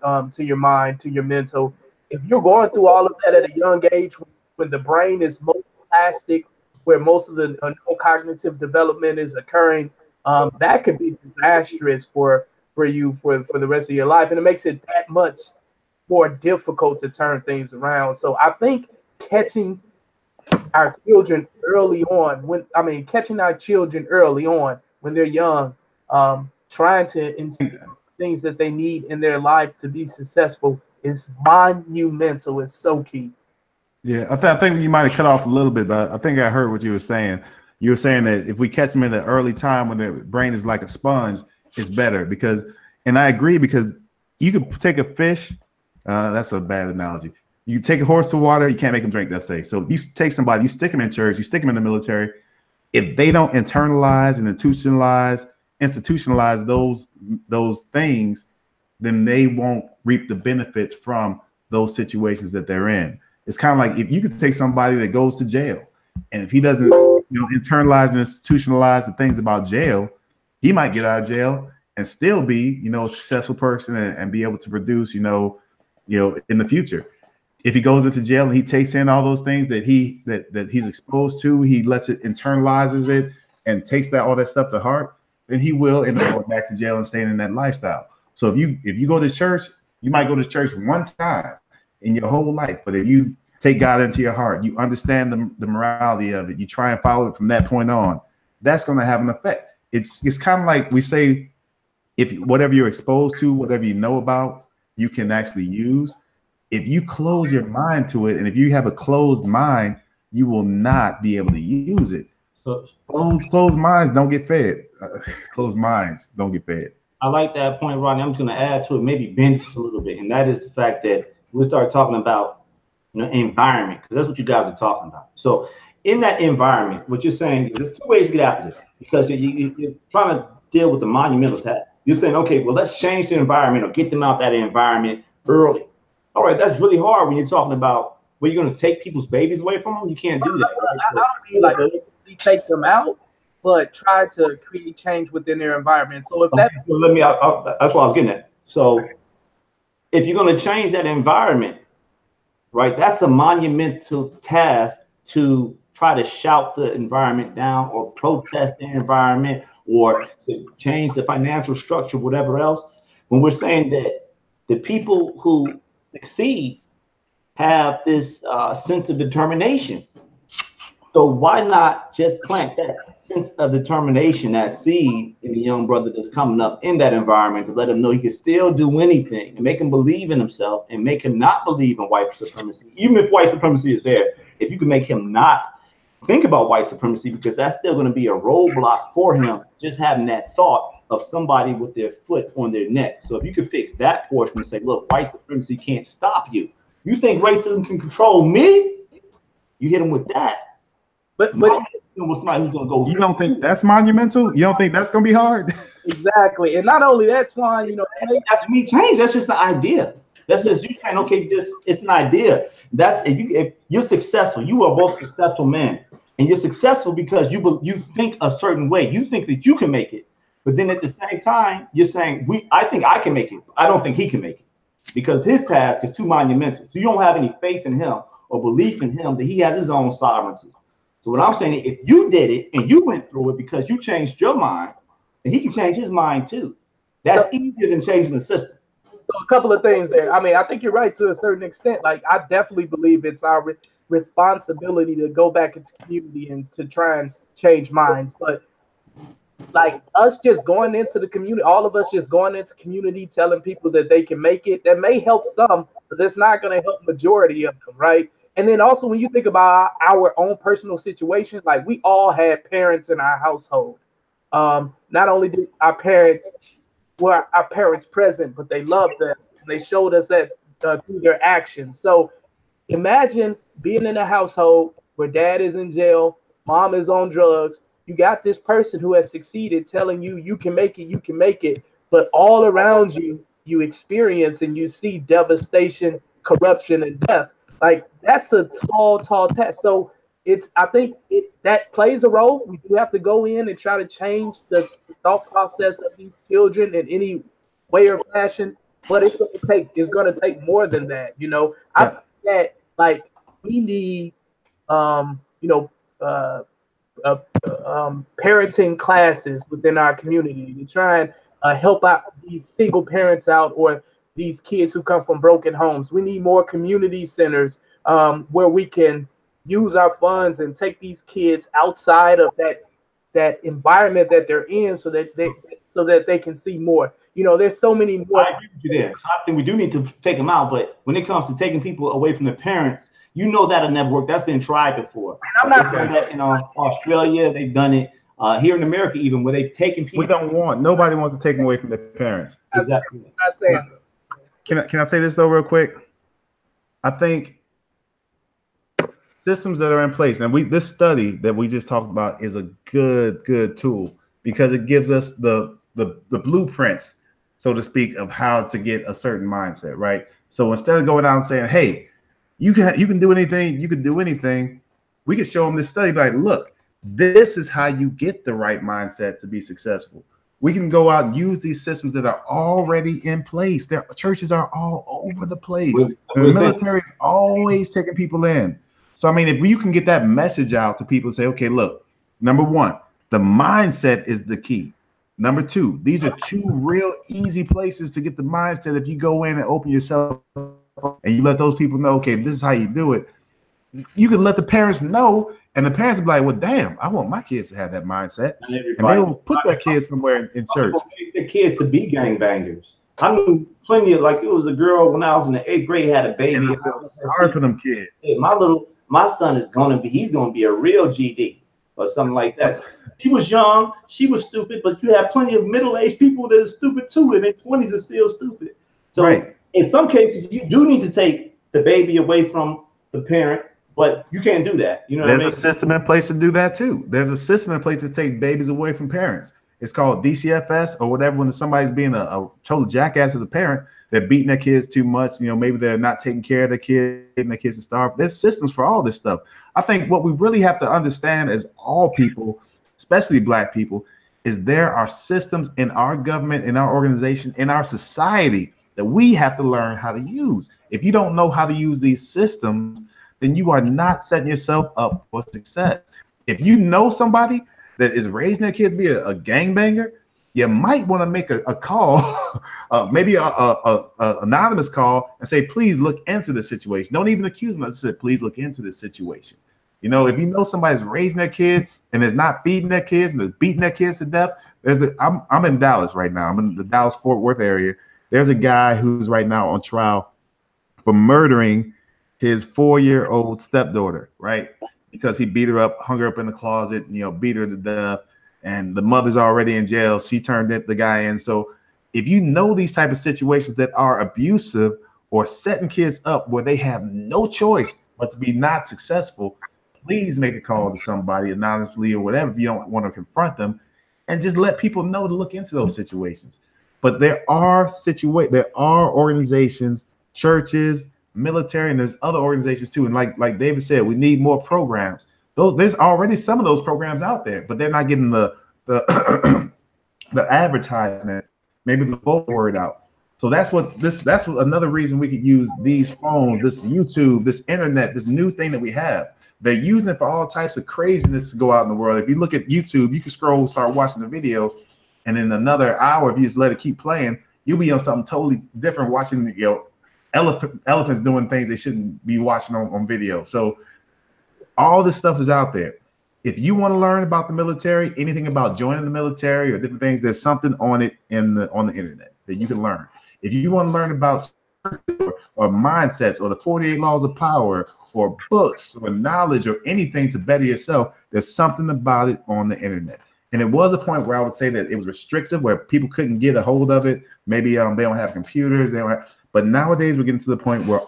mind, to your mental, if you're going through all of that at a young age, when the brain is most plastic, where most of the cognitive development is occurring, that could be disastrous for you for the rest of your life, and it makes it that much more difficult to turn things around. So I think catching our children early on, catching our children early on when they're young, trying to instill things that they need in their life to be successful is monumental. It's so key. Yeah, I think you might have cut off a little bit, but I think I heard what you were saying. You were saying that if we catch them in the early time when their brain is like a sponge, it's better and I agree, because you could take a fish. That's a bad analogy. You take a horse to water, you can't make them drink, let's say. So you take somebody, you stick them in church, you stick them in the military. If they don't internalize and institutionalize those things, then they won't reap the benefits from those situations that they're in. It's kind of like if you could take somebody that goes to jail, and if he doesn't internalize and institutionalize the things about jail, he might get out of jail and still be a successful person and be able to produce in the future. If he goes into jail and he takes in all those things that he's exposed to, he lets it, internalizes it, and takes all that stuff to heart, then he will end up going back to jail and staying in that lifestyle. So if you go to church, you might go to church one time in your whole life, but if you take God into your heart, you understand the morality of it, you try and follow it from that point on, that's going to have an effect. It's kind of like we say, if whatever you're exposed to, whatever you know about, you can actually use. If you close your mind to it, and if you have a closed mind, you will not be able to use it. So Closed minds don't get fed. Closed minds don't get fed. I like that point, Rodney. I'm just going to add to it, maybe bend this a little bit, and that is the fact that we start talking about, environment, because that's what you guys are talking about. So in that environment, what you're saying, there's two ways to get after this, because you're trying to deal with the monumental task. You're saying, okay, well, let's change the environment or get them out that environment early. All right, that's really hard when you're talking about where you're going to take people's babies away from them. You can't do that. Right? I don't mean like take them out, but try to create change within their environment. So if that, well, that's what I was getting at. So if you're going to change that environment, right, that's a monumental task to try to shout the environment down or protest the environment or to change the financial structure, whatever else. When we're saying that the people who succeed have this sense of determination. So why not just plant that sense of determination, that seed in the young brother that's coming up in that environment to let him know he can still do anything and make him believe in himself and make him not believe in white supremacy. Even if white supremacy is there, if you can make him not think about white supremacy, because that's still going to be a roadblock for him, just having that thought of somebody with their foot on their neck. So if you could fix that portion and say, look, white supremacy can't stop you. You think racism can control me? You hit him with that. But with somebody who's gonna go. You don't think that's monumental? You don't think that's gonna be hard? Exactly, and not only that's why that's me change. That's just the idea. That's just you saying, okay, just it's an idea. That's if you're successful, you are both successful men, and you're successful because you think a certain way. You think that you can make it, but then at the same time, you're saying I think I can make it. I don't think he can make it because his task is too monumental. So you don't have any faith in him or belief in him that he has his own sovereignty. So what I'm saying is, if you did it and you went through it because you changed your mind, then he can change his mind too. That's easier than changing the system. So a couple of things there. I mean, I think you're right to a certain extent. Like, I definitely believe it's our responsibility to go back into community and to try and change minds. But like us just going into the community, all of us just going into community, telling people that they can make it, that may help some, but that's not going to help majority of them, right? And then also when you think about our own personal situation, like we all had parents in our household. Not only did our parents were our parents present, but they loved us. And they showed us that through their actions. So imagine being in a household where dad is in jail, mom is on drugs. You got this person who has succeeded telling you, you can make it. But all around you, you experience and you see devastation, corruption, and death. Like that's a tall task. So I think that plays a role. We do have to go in and try to change the thought process of these children in any way or fashion. But it's going to take more than that. I think that like we need, parenting classes within our community to try and help out these single parents out or these kids who come from broken homes. We need more community centers where we can use our funds and take these kids outside of that environment that they're in so that they can see more. There's so many more. I agree with you there. I think we do need to take them out, but when it comes to taking people away from their parents, that'll never work. That's been tried before. And I'm not done that in Australia. They've done it here in America, even where they've taken people. Nobody wants to take them away from their parents. Exactly. I'm not saying. Can I say this though real quick? I think systems that are in place, and this study that we just talked about is a good tool because it gives us the blueprints, so to speak, of how to get a certain mindset, right? So instead of going out and saying, hey, you can do anything, you can do anything, we can show them this study like, look, this is how you get the right mindset to be successful. We can go out and use these systems that are already in place. Their churches are all over the place. The military is always taking people in. So, I mean, if you can get that message out to people, say, okay, look, number one, the mindset is the key. Number two, these are two real easy places to get the mindset. If you go in and open yourself up and you let those people know, okay, this is how you do it, you can let the parents know. And the parents will be like, well, damn, I want my kids to have that mindset. And they will put that kid somewhere in church. The kids to be gangbangers. I knew plenty of, like, it was a girl when I was in the 8th grade, had a baby. Sorry for them kids. My son is he's gonna be a real GD. or something like that. She was young, she was stupid, but you have plenty of middle-aged people that are stupid too, and their 20s are still stupid. So right. In some cases, you do need to take the baby away from the parent, but you can't do that. You know what I mean? There's a system in place to do that too. There's a system in place to take babies away from parents. It's called DCFS or whatever. When somebody's being a total jackass as a parent, they're beating their kids too much. You know, maybe they're not taking care of their kids and their kids to starve. There's systems for all this stuff. I think what we really have to understand as all people, especially Black people, is there are systems in our government, in our organization, in our society that we have to learn how to use. If you don't know how to use these systems, then you are not setting yourself up for success. If you know somebody that is raising their kid to be a gangbanger, you might want to make a call, maybe a anonymous call, and say, please look into the situation. Don't even accuse them. Just say, please look into this situation. You know, if you know somebody's raising their kid and is not feeding their kids and is beating their kids to death, I'm in Dallas right now. I'm in the Dallas-Fort Worth area. There's a guy who's right now on trial for murdering his 4-year-old stepdaughter, right? Because he beat her up, hung her up in the closet, you know, beat her to death. And the mother's already in jail. She turned the guy in. So if you know these type of situations that are abusive or setting kids up where they have no choice but to be not successful, please make a call to somebody anonymously or whatever if you don't want to confront them, and just let people know to look into those situations. But there are organizations, churches, military, and there's other organizations too. And like David said, we need more programs. There's already some of those programs out there, but they're not getting the the advertisement, maybe the full word out. So that's what another reason we could use these phones, this YouTube, this internet, this new thing that we have. They're using it for all types of craziness to go out in the world. If you look at YouTube, you can scroll, start watching the video, and in another hour, if you just let it keep playing, you'll be on something totally different, watching elephants doing things they shouldn't be watching on video. So all this stuff is out there. If you want to learn about the military, anything about joining the military or different things, there's something on it on the internet that you can learn. If you want to learn about or mindsets or the 48 laws of power or books or knowledge or anything to better yourself, there's something about it on the internet. And it was a point where I would say that it was restrictive, where people couldn't get a hold of it. Maybe they don't have computers, but nowadays we're getting to the point where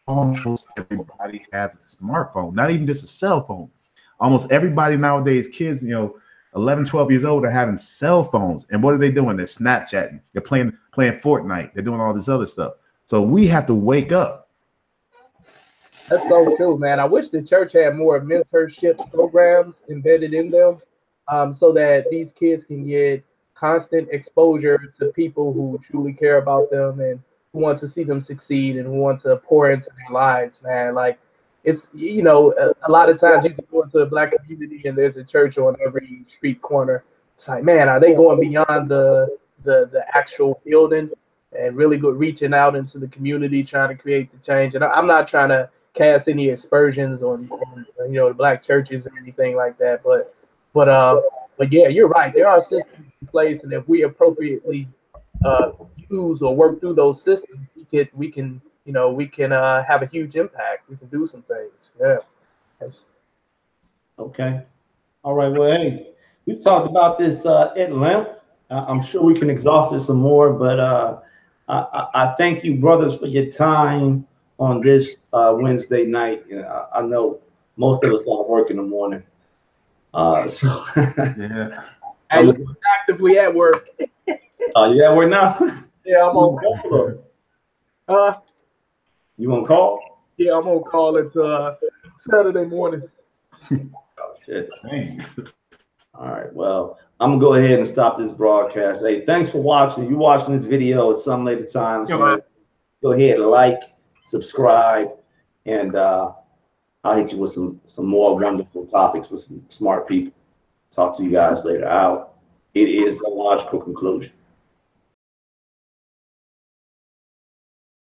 almost everybody has a smartphone, not even just a cell phone. Almost everybody nowadays, kids, 11, 12 years old, are having cell phones. And what are they doing? They're Snapchatting. They're playing Fortnite. They're doing all this other stuff. So we have to wake up. That's so true, man. I wish the church had more mentorship programs embedded in them, so that these kids can get constant exposure to people who truly care about them and who want to see them succeed and who want to pour into their lives, man. Like, it's, a lot of times you can go into a Black community and there's a church on every street corner. It's like, man, are they going beyond the actual building and really reaching out into the community, trying to create the change? And I'm not trying to cast any aspersions on the Black churches or anything like that, but yeah, you're right. There are systems in place, and if we appropriately use or work through those systems, we can have a huge impact. We can do some things. Yeah. Yes. Okay. All right. Well, hey, we've talked about this at length. I'm sure we can exhaust it some more, but I thank you, brothers, for your time on this Wednesday night. I know most of us got work in the morning. So yeah. I'm actively at work. You at work now? Yeah, I'm on call. You on call? Yeah, I'm on call until Saturday morning. Oh shit. Dang. All right. Well, I'm gonna go ahead and stop this broadcast. Hey, thanks for watching. If you're watching this video at some later time, so go ahead and like, subscribe, and I'll hit you with some more wonderful topics with some smart people. Talk to you guys later. Out. It is a logical conclusion.